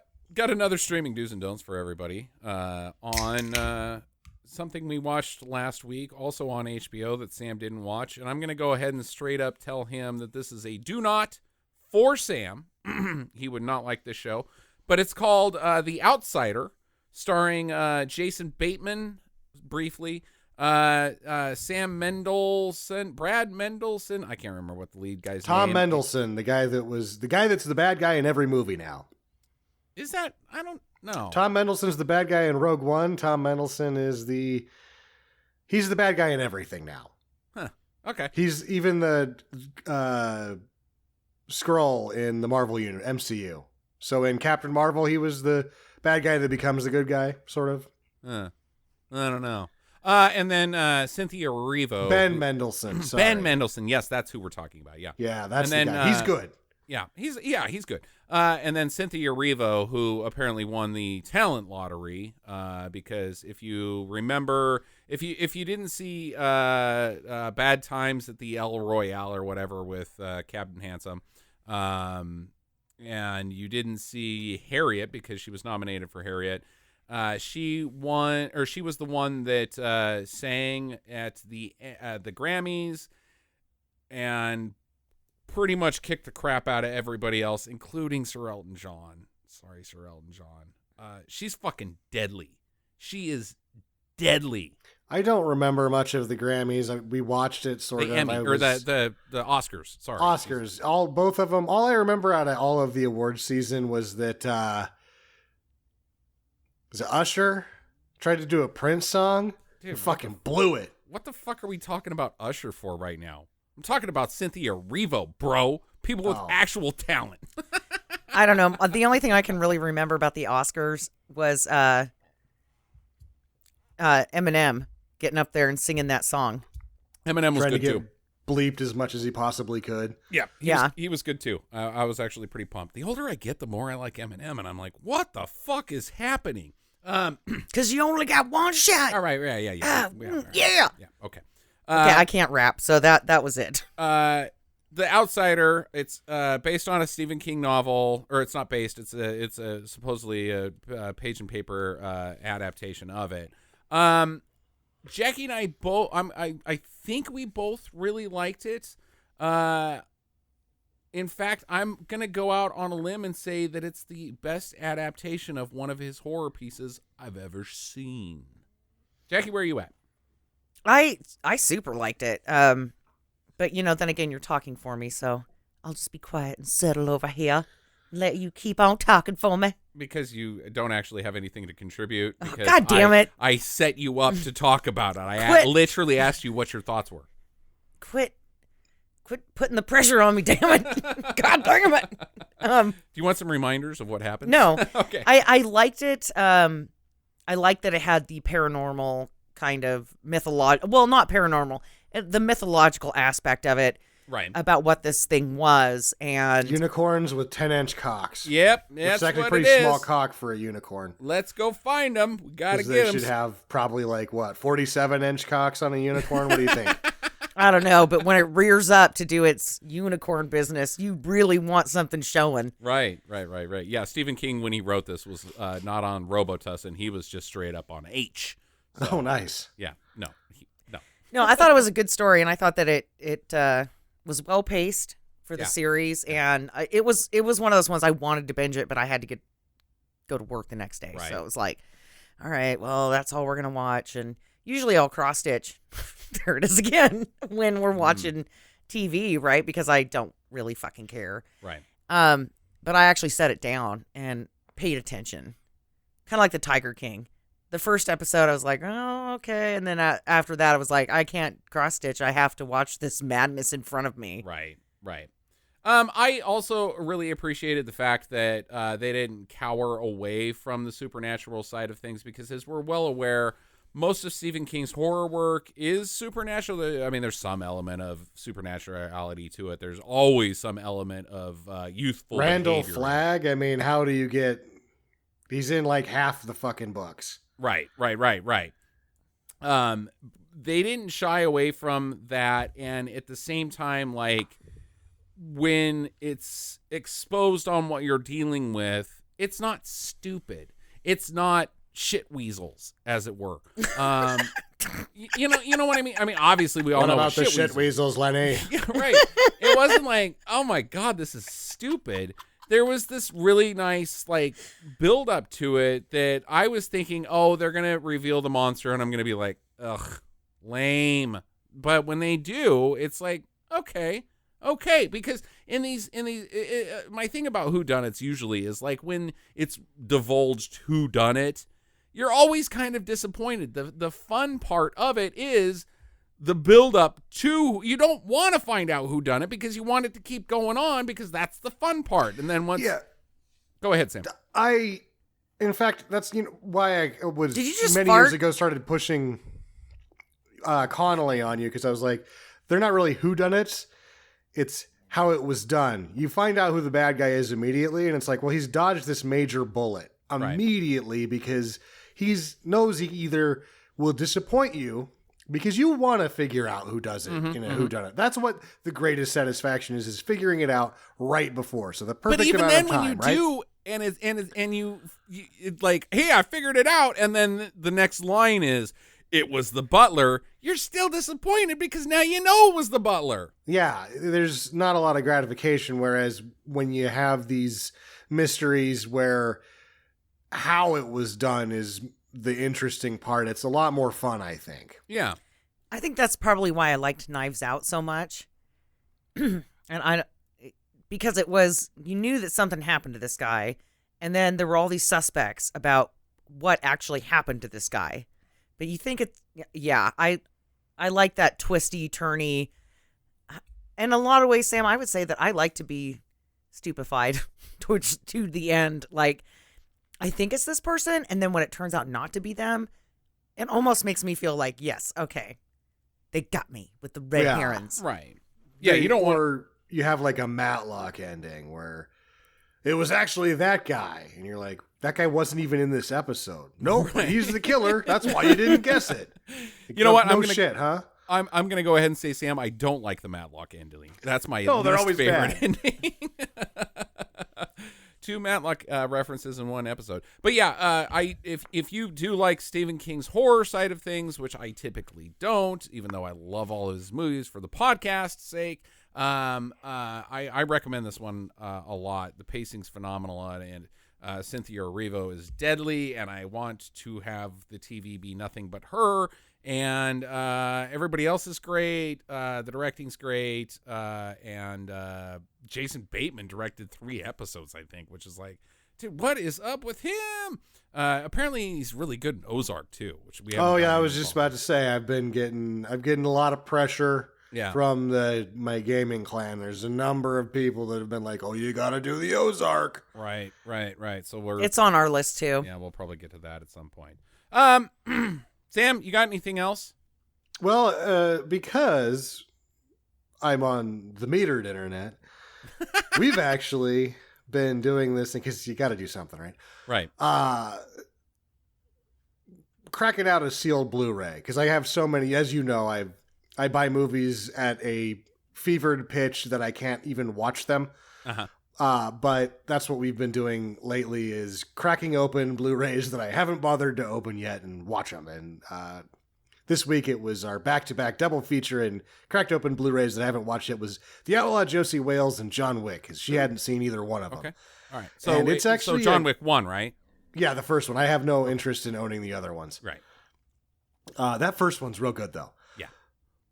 another streaming do's and don'ts for everybody. On something we watched last week, also on HBO, that Sam didn't watch. And I'm going to go ahead and straight up tell him that this is a do not for Sam. He would not like this show. But it's called The Outsider, starring Jason Bateman, briefly. Sam Mendelsohn, Brad Mendelsohn. I can't remember what the lead guy's Tom name. Mendelsohn, the guy that's the bad guy in every movie now. Is that? I don't know. Tom Mendelsohn's the bad guy in Rogue One. Tom Mendelsohn he's the bad guy in everything now. Huh. Okay. He's even the Skrull in the Marvel MCU. So in Captain Marvel, he was the bad guy that becomes the good guy, sort of. I don't know. And then Cynthia Erivo. Ben Mendelsohn. Sorry. Ben Mendelsohn. Yes, that's who we're talking about. Yeah. Yeah, that's And the then, guy. He's good. Yeah, he's good. And then Cynthia Erivo, who apparently won the talent lottery, because if you remember, if you didn't see Bad Times at the El Royale or whatever with Captain Handsome, and you didn't see Harriet because she was nominated for Harriet, she won, or she was the one that sang at the Grammys and pretty much kicked the crap out of everybody else, including Sir Elton John. Sorry, Sir Elton John. She's fucking deadly. She is deadly. I don't remember much of the Grammys. We watched it sort The of. Emmy, or the Oscars. Sorry, Oscars. Both of them. All I remember out of all of the awards season was that was it Usher tried to do a Prince song. Dude, and fucking blew it. What the fuck are we talking about Usher for right now? I'm talking about Cynthia Erivo, bro. People with actual talent. I don't know. The only thing I can really remember about the Oscars was Eminem getting up there and singing that song. Eminem was Trying good to get too. bleeped as much as he possibly could. Yeah, he was good too. I was actually pretty pumped. The older I get, the more I like Eminem, and I'm like, what the fuck is happening? Because you only got one shot. All right, yeah. Yeah. Yeah, okay. Okay, I can't rap, so that was it. The Outsider. It's based on a Stephen King novel, or it's not based. It's a supposedly a page and paper adaptation of it. Jackie and I both. I think we both really liked it. In fact, I'm gonna go out on a limb and say that it's the best adaptation of one of his horror pieces I've ever seen. Jackie, where are you at? I super liked it. But then again, you're talking for me, so I'll just be quiet and settle over here. Let you keep on talking for me. Because you don't actually have anything to contribute. Because God damn it. I set you up to talk about it. I literally asked you what your thoughts were. Quit putting the pressure on me, damn it. God damn it. Do you want some reminders of what happened? No. Okay. I liked it. I liked that it had the paranormal kind of mythological, well, not paranormal, the mythological aspect of it. Right. About what this thing was. And unicorns with 10-inch cocks. Yep. It's actually a pretty small cock for a unicorn. Let's go find them. We got to get them. They should have probably 47-inch cocks on a unicorn. What do you think? I don't know, but when it rears up to do its unicorn business, you really want something showing. Right. Yeah, Stephen King, when he wrote this, was not on Robotussin. He was just straight up on H. So, oh, nice. Yeah. No. No, I thought it was a good story, and I thought that it was well-paced for the Yeah. series, and it was one of those ones I wanted to binge it, but I had to go to work the next day, Right. so it was like, all right, well, that's all we're gonna watch, and usually I'll cross stitch. There it is again when we're watching TV, right? Because I don't really fucking care. Right. But I actually set it down and paid attention, kind of like the Tiger King. The first episode, I was like, oh, okay. And then after that, I was like, I can't cross-stitch. I have to watch this madness in front of me. Right. I also really appreciated the fact that they didn't cower away from the supernatural side of things, because as we're well aware, most of Stephen King's horror work is supernatural. I mean, there's some element of supernaturality to it. There's always some element of youthful Randall behavior. Flagg. I mean, how do you get? He's in like half the fucking books. Right. They didn't shy away from that, and at the same time, like, when it's exposed on what you're dealing with, it's not stupid. It's not shit weasels, as it were. You know what I mean? I mean, obviously we all What know about the shit weasels. weasels, Lenny? Yeah, right. It wasn't like, oh my God, this is stupid. There was this really nice like build up to it that I was thinking, oh, they're gonna reveal the monster, and I'm gonna be like, ugh, lame. But when they do, it's like, okay, because in these, my thing about whodunits usually is like when it's divulged who done it, you're always kind of disappointed. The fun part of it is the build up to, you don't want to find out who done it because you want it to keep going on, because that's the fun part. And then once, go ahead, Sam. In fact, that's why I was Did you just many fart? years ago started pushing Connolly on you, because I was like, they're not really whodunits. It's how it was done. You find out who the bad guy is immediately, and it's like, well, he's dodged this major bullet immediately because knows he either will disappoint you because you want to figure out who does it who done it. That's what the greatest satisfaction is figuring it out right before. So the perfect But even amount then, of time, when you right? do, and you it's like, hey, I figured it out, and then the next line is, it was the butler, you're still disappointed because now you know it was the butler. Yeah, there's not a lot of gratification, whereas when you have these mysteries where how it was done is the interesting part, it's a lot more fun, I think. Yeah. I think that's probably why I liked Knives Out so much. Because it was, you knew that something happened to this guy, and then there were all these suspects about what actually happened to this guy. But you think it's, I like that twisty, turny. In a lot of ways, Sam, I would say that I like to be stupefied to the end. Like, I think it's this person, and then when it turns out not to be them, it almost makes me feel like, yes, okay, they got me with the red herrings. Right. Yeah, you don't want... Or you have like a Matlock ending where it was actually that guy, and you're like, that guy wasn't even in this episode. Nope, he's the killer. That's why you didn't guess it. You know what? No shit, huh? I'm going to go ahead and say, Sam, I don't like the Matlock ending. That's my No, they're least always favorite bad. ending. 2 Matlock references in one episode. But yeah, if you do like Stephen King's horror side of things, which I typically don't, even though I love all of his movies for the podcast's sake, I recommend this one a lot. The pacing's phenomenal on it, and Cynthia Erivo is deadly, and I want to have the TV be nothing but her. And everybody else is great. The directing's great. And Jason Bateman directed 3 episodes, I think, which is like, dude, what is up with him? Apparently he's really good in Ozark too, which we haven't Oh yeah, gotten I was into just all. about to say I'm getting a lot of pressure Yeah. from my gaming clan. There's a number of people that have been like, "Oh, you got to do the Ozark." Right. So It's on our list too. yeah, we'll probably get to that at some point. Sam, you got anything else? Well, because I'm on the metered internet, we've actually been doing this because you got to do something, right? Right. Cracking out a sealed Blu-ray, because I have so many. As you know, I buy movies at a fevered pitch that I can't even watch them. But that's what we've been doing lately, is cracking open Blu-rays that I haven't bothered to open yet and watch them. And this week it was our back-to-back double feature and cracked open Blu-rays that I haven't watched yet was The Outlaw Josie Wales and John Wick, because she hadn't seen either one of them. Okay. All right. So And it's actually John Wick 1, right? Yeah, the first one. I have no interest in owning the other ones. Right. That first one's real good, though. Yeah.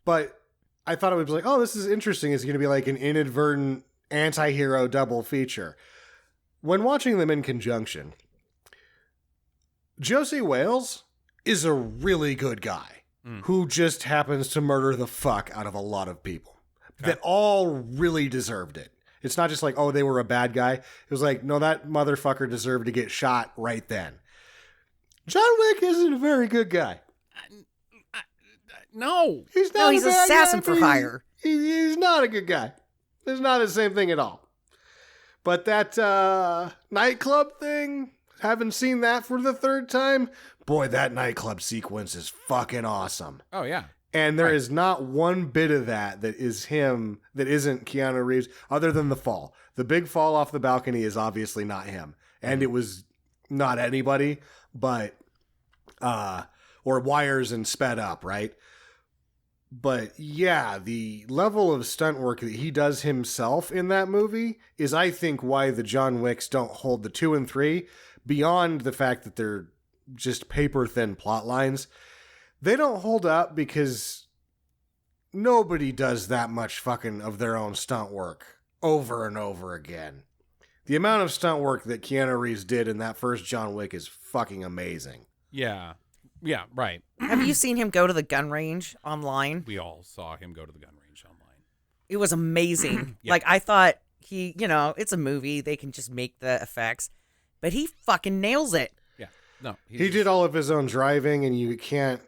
But I thought it was like, oh, this is interesting. It's going to be like an inadvertent anti-hero double feature. When watching them in conjunction, Josie Wales is a really good guy who just happens to murder the fuck out of a lot of people that all really deserved it. It's not just like, oh, they were a bad guy. It was like, no, that motherfucker deserved to get shot right then. John Wick isn't a very good guy. No. He's not. No, he's a bad assassin guy, for but hire. He's not a good guy. It's not the same thing at all. But that nightclub thing, haven't seen that for the third time. Boy, that nightclub sequence is fucking awesome. Oh, yeah. And there is not one bit of that is him, that isn't Keanu Reeves, other than the fall. The big fall off the balcony is obviously not him. And it was not anybody, but, or wires and sped up, right? But yeah, the level of stunt work that he does himself in that movie is, I think, why the John Wicks don't hold the 2 and 3, beyond the fact that they're just paper thin plot lines. They don't hold up because nobody does that much fucking of their own stunt work over and over again. The amount of stunt work that Keanu Reeves did in that first John Wick is fucking amazing. Yeah. Yeah, right. Have you seen him go to the gun range online? We all saw him go to the gun range online. It was amazing. Yeah. Like, I thought it's a movie. They can just make the effects. But he fucking nails it. Yeah. No. He did all of his own driving, and you can't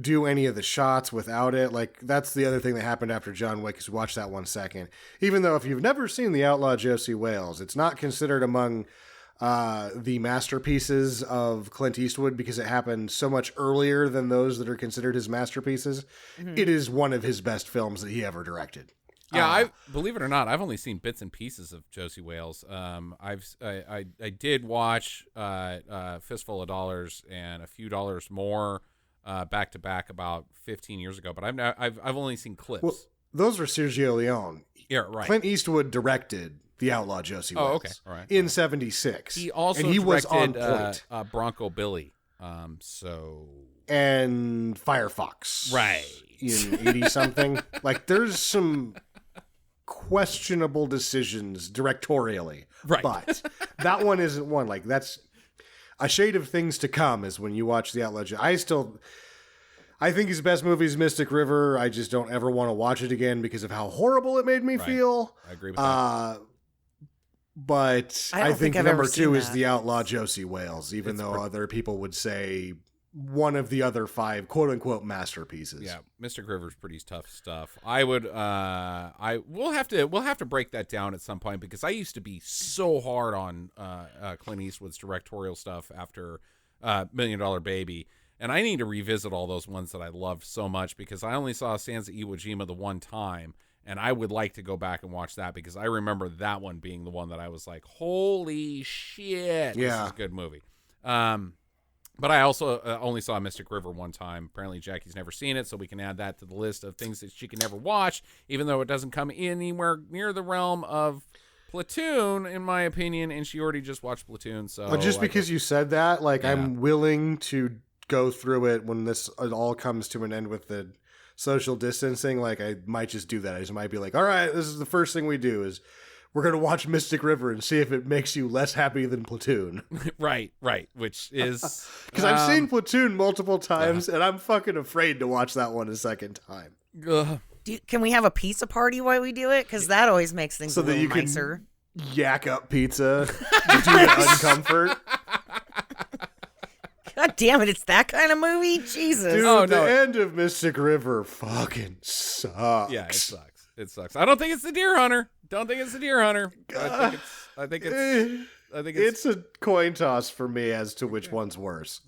do any of the shots without it. Like, that's the other thing that happened after John Wick, is watch that 1 second. Even though if you've never seen The Outlaw Josie Wales, it's not considered among the masterpieces of Clint Eastwood because it happened so much earlier than those that are considered his masterpieces. Mm-hmm. It is one of his best films that he ever directed. Yeah, I believe it or not, I've only seen bits and pieces of Josie Wales. I did watch Fistful of Dollars and A Few Dollars More back to back about 15 years ago, but I've only seen clips. Well, those were Sergio Leone. Yeah, right. Clint Eastwood directed The Outlaw Josie Wales. Oh, okay, all right. In '76. He also and he was on point. Bronco Billy. And Firefox. Right. In 80 something. Like, there's some questionable decisions directorially. Right. But that one isn't one. Like, that's a shade of things to come is when you watch The Outlaw. I think his best movie is Mystic River. I just don't ever want to watch it again because of how horrible it made me feel. I agree with that. But I think I've number ever 2 seen is that. The Outlaw Josie Wales, even though other people would say one of the other 5 quote-unquote masterpieces. Yeah, Mystic River's pretty tough stuff. We'll have to break that down at some point because I used to be so hard on Clint Eastwood's directorial stuff after $1 Million Baby, and I need to revisit all those ones that I loved so much because I only saw Sansa Iwo Jima the one time, and I would like to go back and watch that because I remember that one being the one that I was like, holy shit, this is a good movie. But I also only saw Mystic River one time. Apparently Jackie's never seen it, so we can add that to the list of things that she can never watch, even though it doesn't come anywhere near the realm of Platoon, in my opinion, and she already just watched Platoon. So but just because you said that, like, yeah. I'm willing to go through it when it all comes to an end with the social distancing. Like, I might just do that. I just might be like, all right, this is the first thing we do is we're going to watch Mystic River and see if it makes you less happy than Platoon. Right. Which is... Because I've seen Platoon multiple times, and I'm fucking afraid to watch that one a second time. Can we have a pizza party while we do it? Because that always makes things a little nicer. Yak up pizza due to uncomfort. God damn it, it's that kind of movie? Jesus. Dude, the end of Mystic River fucking sucks. Yeah, it sucks. It sucks. I don't think it's the Deer Hunter. I think it's a coin toss for me as to which one's worse.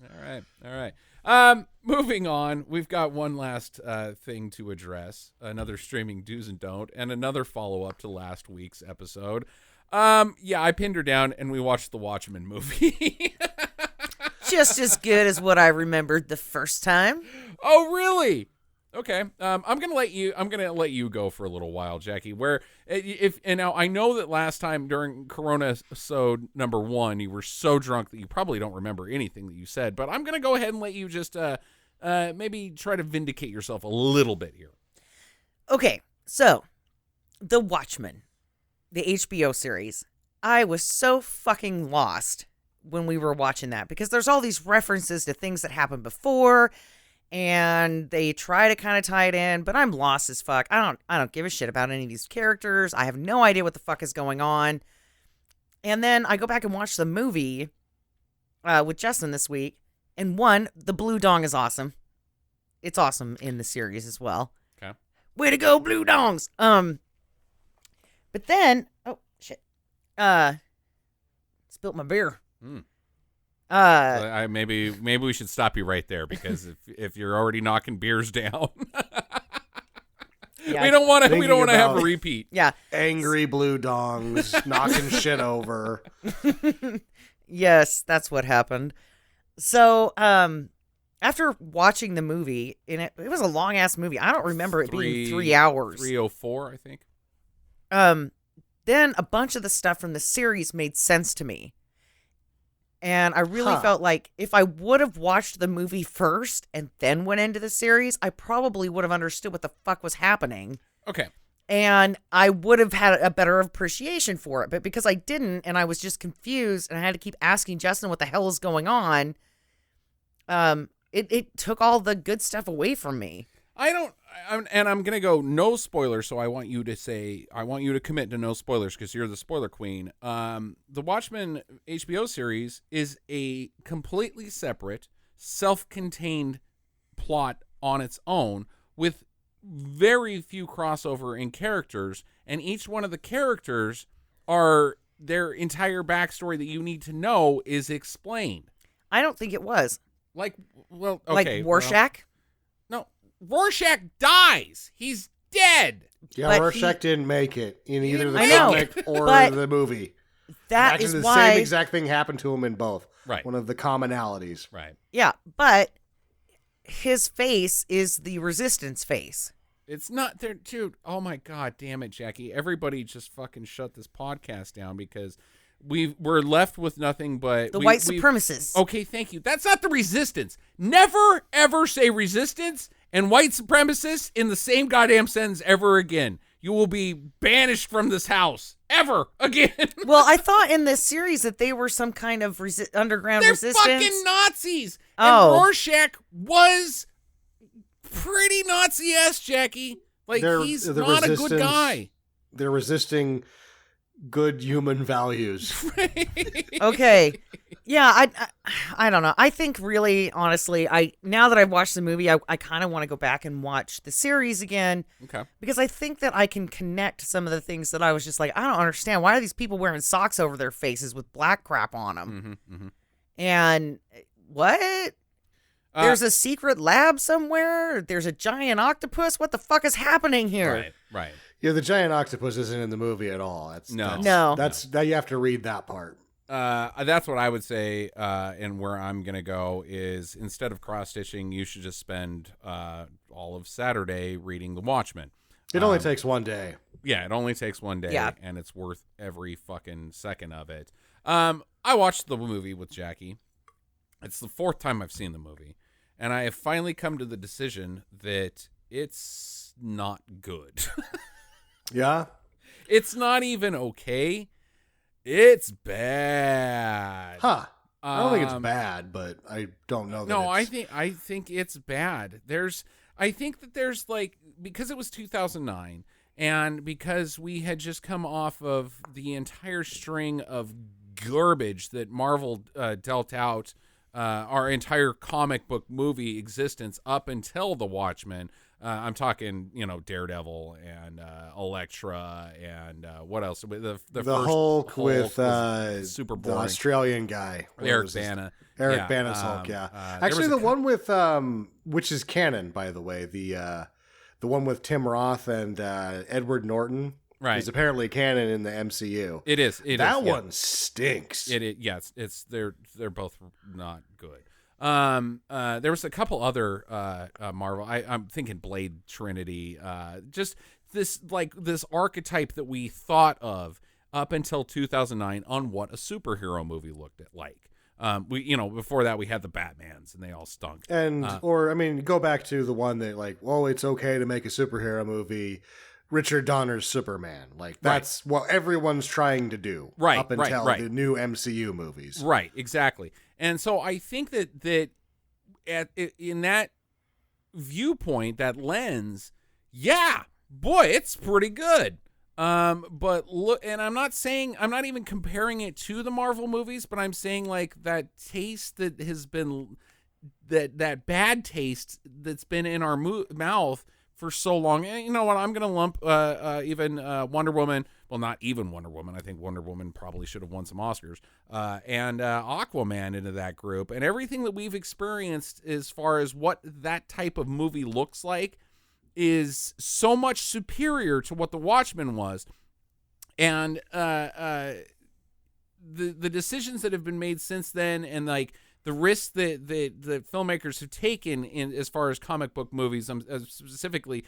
All right. Moving on, we've got one last thing to address. Another streaming do's and don't, and another follow-up to last week's episode. I pinned her down, and we watched the Watchmen movie. Just as good as what I remembered the first time. Oh, really? Okay. I'm gonna let you go for a little while, Jackie. Where if and now I know that last time during Coronasode #1, you were so drunk that you probably don't remember anything that you said. But I'm gonna go ahead and let you just maybe try to vindicate yourself a little bit here. Okay, so The Watchmen, the HBO series. I was so fucking lost when we were watching that because there's all these references to things that happened before. And they try to kind of tie it in, but I'm lost as fuck. I don't give a shit about any of these characters. I have no idea what the fuck is going on. And then I go back and watch the movie with Justin this week. And one, the blue dong is awesome. It's awesome in the series as well. Okay. Way to go, blue dongs. But then, oh shit. Spilt my beer. Maybe we should stop you right there because if you're already knocking beers down, Yeah, we don't want to have a about- repeat. Yeah. Angry blue dongs knocking shit over. Yes, that's what happened. So, after watching the movie, and it was a long ass movie. I don't remember it being 3 hours. 3:04, I think. Then a bunch of the stuff from the series made sense to me. And I really felt like if I would have watched the movie first and then went into the series, I probably would have understood what the fuck was happening. Okay. And I would have had a better appreciation for it. But because I didn't, and I was just confused, and I had to keep asking Justin what the hell is going on, it took all the good stuff away from me. I'm going to go no spoilers, so I want you to commit to no spoilers because you're the spoiler queen. The Watchmen HBO series is a completely separate, self-contained plot on its own with very few crossover in characters, and each one of the characters are their entire backstory that you need to know is explained. I don't think it was. Like, well, okay. Like Rorschach? No, Rorschach dies. He's dead. Yeah, But Rorschach didn't make it in either the I know, comic or but the movie. That Imagine is the why. same exact thing happened to him in both. Right. One of the commonalities. Right. Yeah, but his face is the resistance face. It's not there, dude. Oh my god, damn it, Jackie! Everybody, just fucking shut this podcast down because we're left with nothing but The white supremacists. Okay, thank you. That's not the resistance. Never ever say resistance and white supremacists in the same goddamn sentence ever again. You will be banished from this house ever again. Well, I thought in this series that they were some kind of underground They're resistance. fucking Nazis. Oh. And Rorschach was pretty Nazi-esque, Jackie. Like, he's not a good guy. They're resisting good human values. Okay. Yeah, I don't know. I think really, honestly, now that I've watched the movie, I kind of want to go back and watch the series again. Okay. Because I think that I can connect some of the things that I was just like, I don't understand. Why are these people wearing socks over their faces with black crap on them? And what? There's a secret lab somewhere? There's a giant octopus? What the fuck is happening here? Right. Yeah, the giant octopus isn't in the movie at all. No. That's you have to read that part. That's what I would say, and where I'm going to go is instead of cross-stitching, you should just spend all of Saturday reading The Watchmen. It only takes one day. Yeah, it only takes one day, Yeah. and it's worth every fucking second of it. I watched the movie with Jackie. It's the 4th time I've seen the movie, and I have finally come to the decision that it's not good. Yeah? It's not even okay. It's bad. Huh. I don't think it's bad, but I don't know that No, it's... I think it's bad. I think that there's like, because it was 2009 and because we had just come off of the entire string of garbage that Marvel dealt out our entire comic book movie existence up until The Watchmen. I'm talking, Daredevil and Elektra and what else? The first Hulk with was super the boring. Australian guy. Eric Bana. Eric Bana's Hulk, yeah. Actually, the one with, which is canon, by the way, the one with Tim Roth and Edward Norton is apparently canon in the MCU. It is. That one stinks. Yes, they're both not good. There was a couple other Marvel. I'm thinking Blade Trinity. Just this archetype that we thought of up until 2009 on what a superhero movie looked like. Before that we had the Batmans and they all stunk. And go back to the one that like, well, it's okay to make a superhero movie. Richard Donner's Superman. Like that's what everyone's trying to do up until the new MCU movies. Right, exactly. And so I think that in that viewpoint, that lens, yeah, boy, it's pretty good. But look, and I'm not even comparing it to the Marvel movies, but I'm saying like that taste that has been that bad taste that's been in our mouth for so long. And you know what? I'm going to lump even Wonder Woman. Well, not even Wonder Woman. I think Wonder Woman probably should have won some Oscars. And Aquaman into that group. And everything that we've experienced as far as what that type of movie looks like is so much superior to what The Watchmen was. And the decisions that have been made since then, and like the risks that the filmmakers have taken in as far as comic book movies, I'm specifically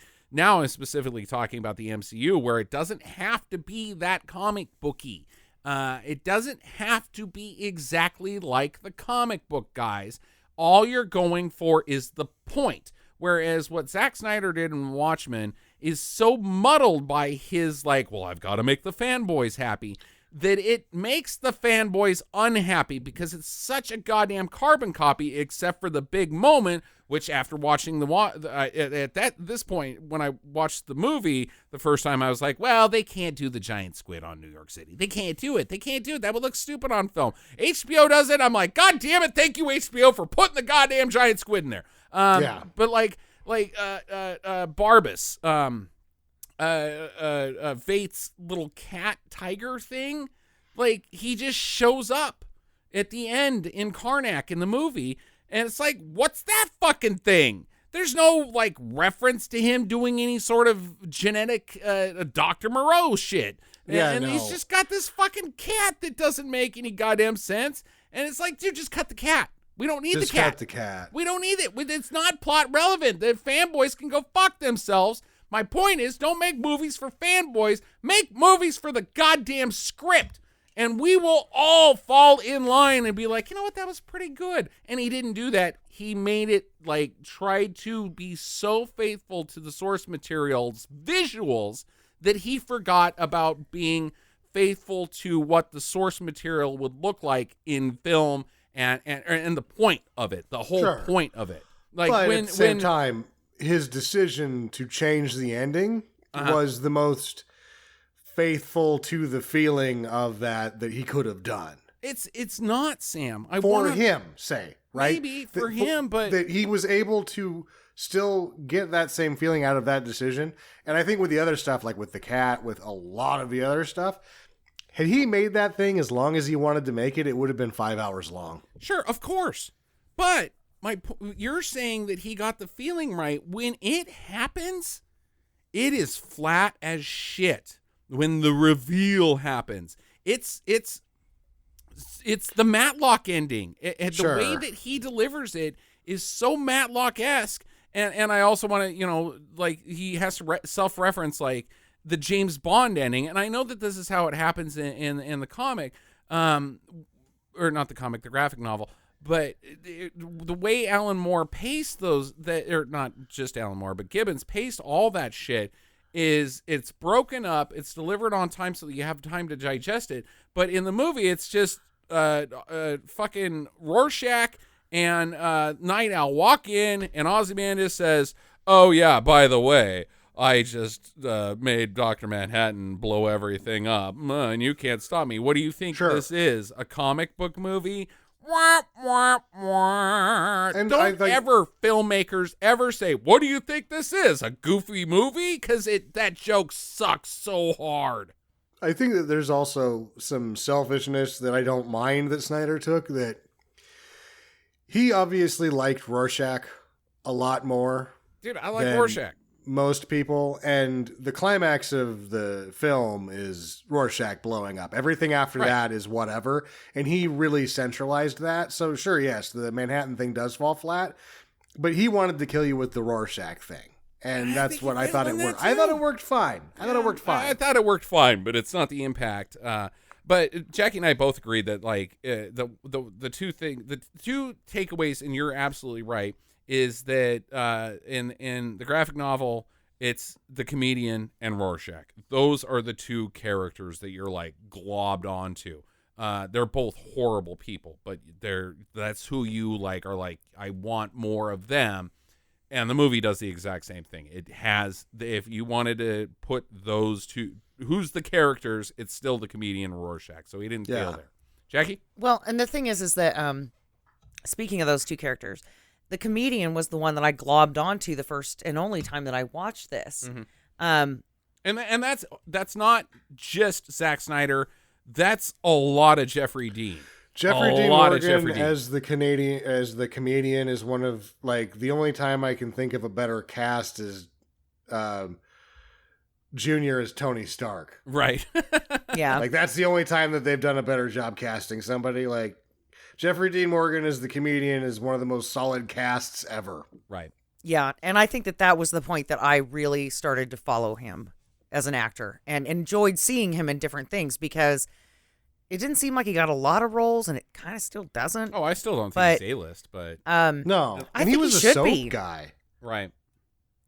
talking about the MCU, where it doesn't have to be that comic booky. It doesn't have to be exactly like the comic book guys. All you're going for is the point. Whereas what Zack Snyder did in Watchmen is so muddled by his like, well, I've got to make the fanboys happy, that it makes the fanboys unhappy because it's such a goddamn carbon copy, except for the big moment, which after watching this point, when I watched the movie the first time, I was like, well, they can't do the giant squid on New York City. They can't do it. That would look stupid on film. HBO does it. I'm like, God damn it. Thank you, HBO, for putting the goddamn giant squid in there. But like Barbas, Vate's little cat tiger thing, like he just shows up at the end in Karnak in the movie, and it's like, what's that fucking thing? There's no like reference to him doing any sort of genetic Dr. Moreau shit. And he's just got this fucking cat that doesn't make any goddamn sense. And it's like, dude, just cut the cat. We don't need the cat. Just cut the cat. We don't need it. It's not plot relevant. The fanboys can go fuck themselves. My point is, don't make movies for fanboys. Make movies for the goddamn script. And we will all fall in line and be like, you know what, that was pretty good. And he didn't do that. He made it, like, tried to be so faithful to the source material's visuals that he forgot about being faithful to what the source material would look like in film and the point of it, the whole point of it. Like, but at the same time, his decision to change the ending was the most faithful to the feeling of that he could have done. It's not, Sam. Him, right? Maybe for him, but that he was able to still get that same feeling out of that decision. And I think with the other stuff, like with the cat, with a lot of the other stuff, had he made that thing as long as he wanted to make it, it would have been 5 hours long. Sure, of course. But you're saying that he got the feeling right. When it happens, it is flat as shit. When the reveal happens, it's the Matlock ending. The way that he delivers it is so Matlock-esque. And I also want to, like he has to self-reference like the James Bond ending. And I know that this is how it happens in the comic, or not the comic, the graphic novel. But the way Alan Moore paced or not just Alan Moore, but Gibbons paced all that shit is it's broken up, it's delivered on time so that you have time to digest it. But in the movie, it's just fucking Rorschach and Night Owl walk in, and Ozymandias says, "Oh yeah, by the way, I just made Dr. Manhattan blow everything up, and you can't stop me. What do you think this is? A comic book movie?" Wah, wah, wah. And don't filmmakers ever say, "What do you think this is? A goofy movie?" Because that joke sucks so hard. I think that there's also some selfishness that I don't mind that Snyder took, that he obviously liked Rorschach a lot more. Dude, I like Rorschach. most people, and the climax of the film is Rorschach blowing up. Everything after that is whatever, and he really centralized that. So sure, yes, the Manhattan thing does fall flat, but he wanted to kill you with the Rorschach thing, and that's what I thought it worked. I thought it worked fine. I thought it worked fine, but it's not the impact. But Jackie and I both agreed that like the two takeaways, and you're absolutely right, is that in the graphic novel, it's the comedian and Rorschach. Those are the two characters that you're like globbed onto. They're both horrible people, but that's who you like are like, I want more of them. And the movie does the exact same thing. It has, if you wanted to put those two, who's the characters, it's still the comedian Rorschach. So he didn't fail there. Jackie? Well, and the thing is that speaking of those two characters, the comedian was the one that I globbed onto the first and only time that I watched this. Mm-hmm. And that's not just Zack Snyder. That's a lot of Jeffrey Dean. Jeffrey Dean Morgan as the comedian is one of like the only time I can think of a better cast is Junior as Tony Stark. Right. Yeah. Like that's the only time that they've done a better job casting somebody. Like Jeffrey Dean Morgan as the comedian is one of the most solid casts ever. Right. Yeah, and I think that was the point that I really started to follow him as an actor and enjoyed seeing him in different things because it didn't seem like he got a lot of roles, and it kind of still doesn't. Oh, I still don't think he's A-list, but no, I and think he was he a should be. soap guy, right?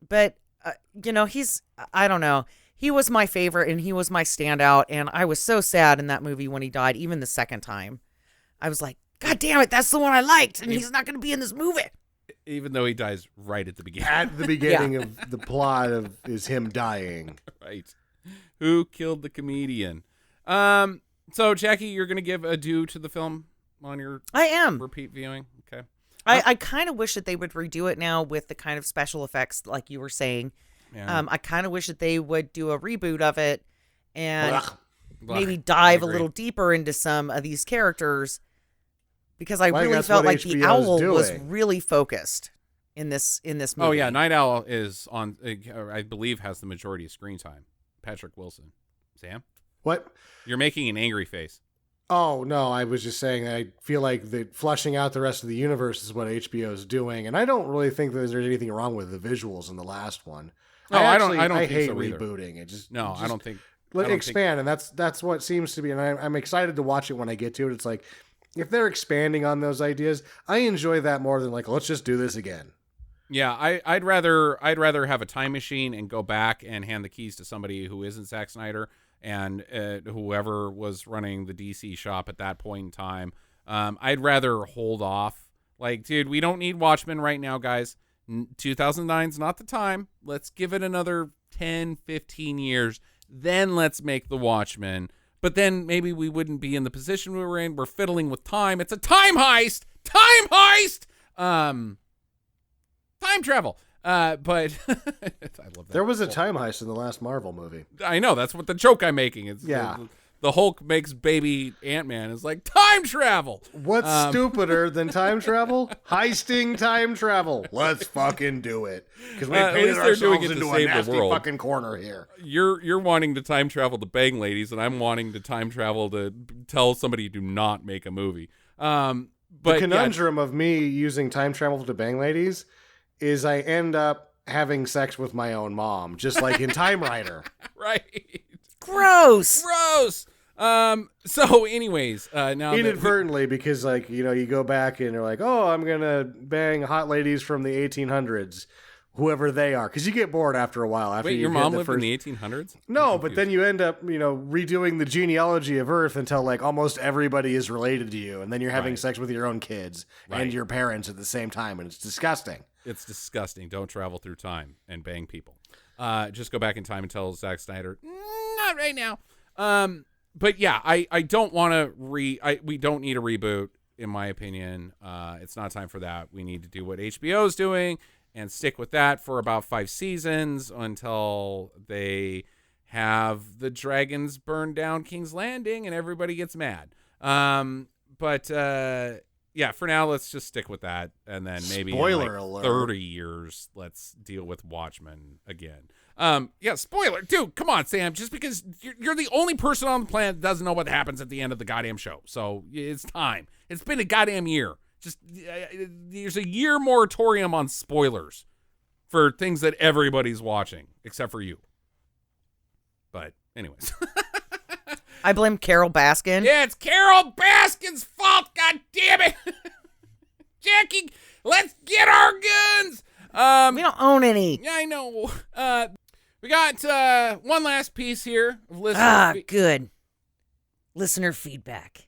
But I don't know. He was my favorite, and he was my standout, and I was so sad in that movie when he died. Even the second time, I was like, God damn it, that's the one I liked, and he's not going to be in this movie. Even though he dies right at the beginning. At the beginning of the plot is him dying. Right. Who killed the comedian? So, Jackie, you're going to give a due to the film on your I am. repeat viewing? Okay. I kind of wish that they would redo it now with the kind of special effects like you were saying. Yeah. I kind of wish that they would do a reboot of it and maybe I dive a agree. little deeper into some of these characters because I Well, really that's felt what like the HBO's owl was doing. really focused in this movie. Oh, yeah. Night Owl is on, I believe, has the majority of screen time. Patrick Wilson. Sam? What? You're making an angry face. Oh, no, I was just saying that I feel like the flushing out the rest of the universe is what HBO is doing, and I don't really think that there's anything wrong with the visuals in the last one. No, I don't I think hate so either. rebooting. It just No, just I don't think. let expand, and that's what seems to be, and I'm excited to watch it when I get to it. It's like, if they're expanding on those ideas, I enjoy that more than like, let's just do this again. Yeah, I'd rather have a time machine and go back and hand the keys to somebody who isn't Zack Snyder and whoever was running the DC shop at that point in time. I'd rather hold off. Like, dude, we don't need Watchmen right now, guys. 2009's not the time. Let's give it another 10, 15 years. Then let's make the Watchmen. But then maybe we wouldn't be in the position we were in. We're fiddling with time. It's a time heist. Time heist. Time travel. But I love that. There was a time heist in the last Marvel movie. I know, that's what the joke I'm making is. Yeah. The Hulk makes baby Ant-Man is like time travel. What's stupider than time travel? Heisting time travel. Let's fucking do it. Because we At painted least they're doing ourselves it to into a save the nasty world. fucking corner here. You're wanting to time travel to bang ladies, and I'm wanting to time travel to tell somebody to not make a movie. But The conundrum of me using time travel to bang ladies is I end up having sex with my own mom, just like in Time Rider. Right. Gross. So anyways, now Inadvertently, because like, you know, you go back and you're like, oh, I'm going to bang hot ladies from the 1800s, whoever they are. Because you get bored after a while. After wait, your mom lived in the 1800s? No, but then you end up, you know, redoing the genealogy of Earth until like almost everybody is related to you. And then you're having sex with your own kids and your parents at the same time. And it's disgusting. It's disgusting. Don't travel through time and bang people. Just go back in time and tell Zack Snyder, not right now. But yeah, I don't want to we don't need a reboot, in my opinion. It's not time for that. We need to do what HBO is doing and stick with that for about 5 seasons until they have the dragons burn down King's Landing and everybody gets mad. Yeah, yeah, for now, let's just stick with that. And then maybe Spoiler in alert. 30 years, let's deal with Watchmen again. Yeah, spoiler. Dude, come on, Sam. Just because you're the only person on the planet that doesn't know what happens at the end of the goddamn show. So it's time. It's been a goddamn year. Just there's a year moratorium on spoilers for things that everybody's watching, except for you. But anyways. I blame Carol Baskin. Yeah, it's Carol Baskin's fault. God damn it. Jackie, let's get our guns. We don't own any. Yeah, I know. We got one last piece here of listener Good. Listener feedback.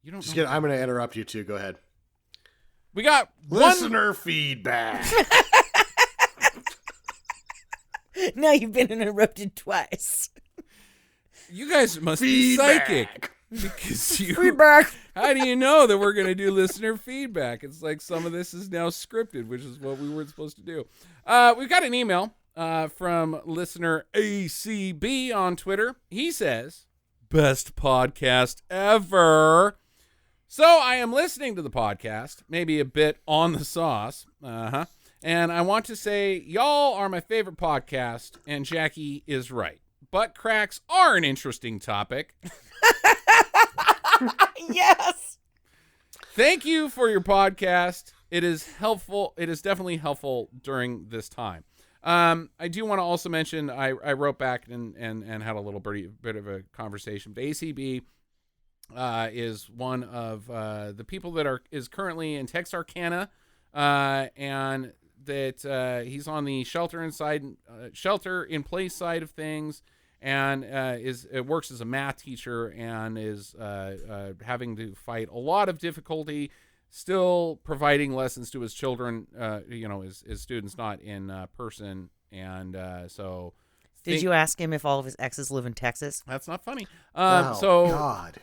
You don't Just know. I'm going to interrupt you too. Go ahead. We got Listener feedback. Now you've been interrupted twice. You guys must Feedback. be psychic. Because you. Feedback. How do you know that we're going to do listener feedback? It's like some of this is now scripted, which is what we weren't supposed to do. We've got an email from listener ACB on Twitter. He says, best podcast ever. So I am listening to the podcast, maybe a bit on the sauce. And I want to say, y'all are my favorite podcast, and Jackie is right. Butt cracks are an interesting topic. Yes. Thank you for your podcast. It is helpful. It is definitely helpful during this time. I do want to also mention, I wrote back and had a little bit of a conversation. The ACB is one of the people that is currently in Texarkana, and that he's on the shelter in place side of things. And works as a math teacher and is having to fight a lot of difficulty, still providing lessons to his children, his students not in person. And so... Did you ask him if all of his exes live in Texas? That's not funny. God.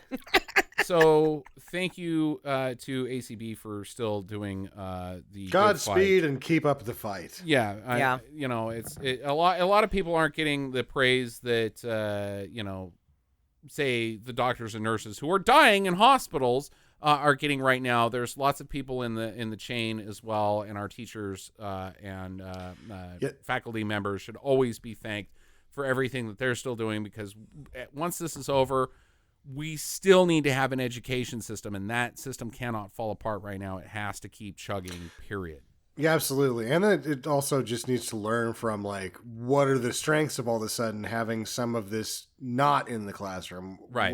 So thank you to ACB for still doing the good Godspeed fight. and keep up the fight. Yeah. A lot of people aren't getting the praise that say the doctors and nurses who are dying in hospitals are getting right now. There's lots of people in the chain as well, and our teachers and faculty members should always be thanked for everything that they're still doing, because once this is over, we still need to have an education system, and that system cannot fall apart right now. It has to keep chugging, period. Yeah, absolutely. And then it also just needs to learn from, like, what are the strengths of all of a sudden having some of this not in the classroom? Right.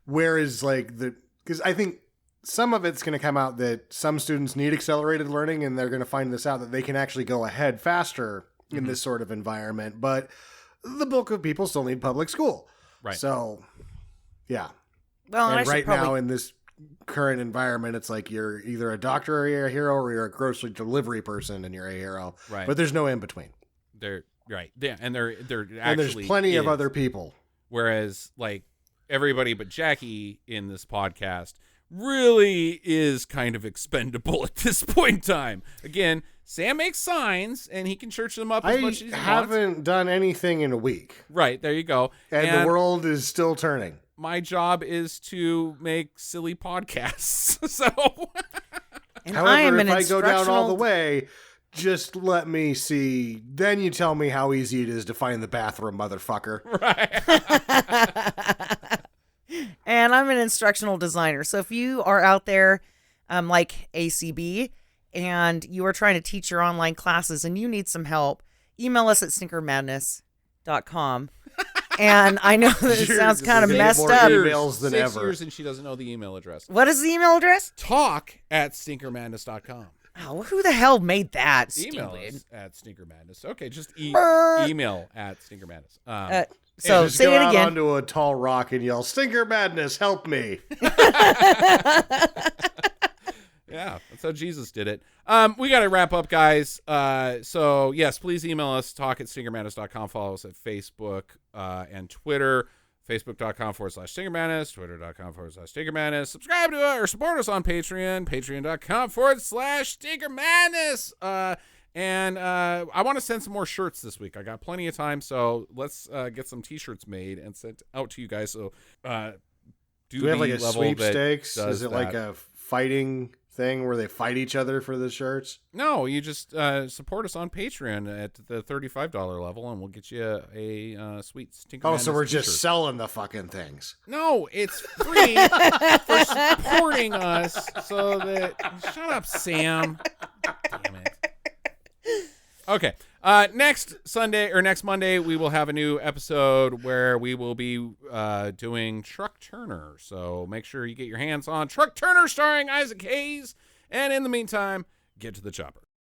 Where is, like, because I think some of it's going to come out that some students need accelerated learning, and they're going to find this out that they can actually go ahead faster in this sort of environment. But the bulk of people still need public school. Right. So, yeah. Well, And I should right probably... now in this current environment, it's like you're either a doctor or you're a hero, or you're a grocery delivery person and you're a hero. Right. But there's no in between. They're right. Yeah, and they're actually, And there's plenty of other people. Whereas, like, everybody but Jackie in this podcast really is kind of expendable at this point in time. Again, Sam makes signs and he can church them up as much as he I wants. haven't done anything in a week. Right, there you go. And the world is still turning. My job is to make silly podcasts. So And However, I am if an I go down all the instructional... way, just let me see. Then you tell me how easy it is to find the bathroom, motherfucker. right. And I'm an instructional designer. So if you are out there like ACB and you are trying to teach your online classes and you need some help, email us at stinkermadness.com. And I know that it sounds kind of There's messed more up. emails than 6 ever. years and she doesn't know the email address. What is the email address? talk@stinkermadness.com. Oh, who the hell made that? Email Stupid. us at Stinker Madness. Okay, just Brr. email at Stinker Madness. So Just say go it out again. onto a tall rock and yell, "Stinker Madness, help me!" Yeah, that's how Jesus did it. We got to wrap up, guys. So, yes, please email us, talk@stinkermadness.com. Follow us at Facebook and Twitter, facebook.com/stinkermadness, twitter.com/stinkermadness. Subscribe to us or support us on Patreon, patreon.com/stinkermadness. And I want to send some more shirts this week. I got plenty of time, so let's get some T-shirts made and sent out to you guys. So, Do we have like a sweepstakes? Is it like that. a fighting thing where they fight each other for the shirts? No, you just support us on Patreon at the $35 level, and we'll get you a sweet Tinker Oh, Madness so we're t-shirt. just selling the fucking things. No, it's free for supporting us. So that shut up, Sam. Damn it. Okay. Next Monday, we will have a new episode where we will be doing Truck Turner. So make sure you get your hands on Truck Turner starring Isaac Hayes. And in the meantime, get to the chopper.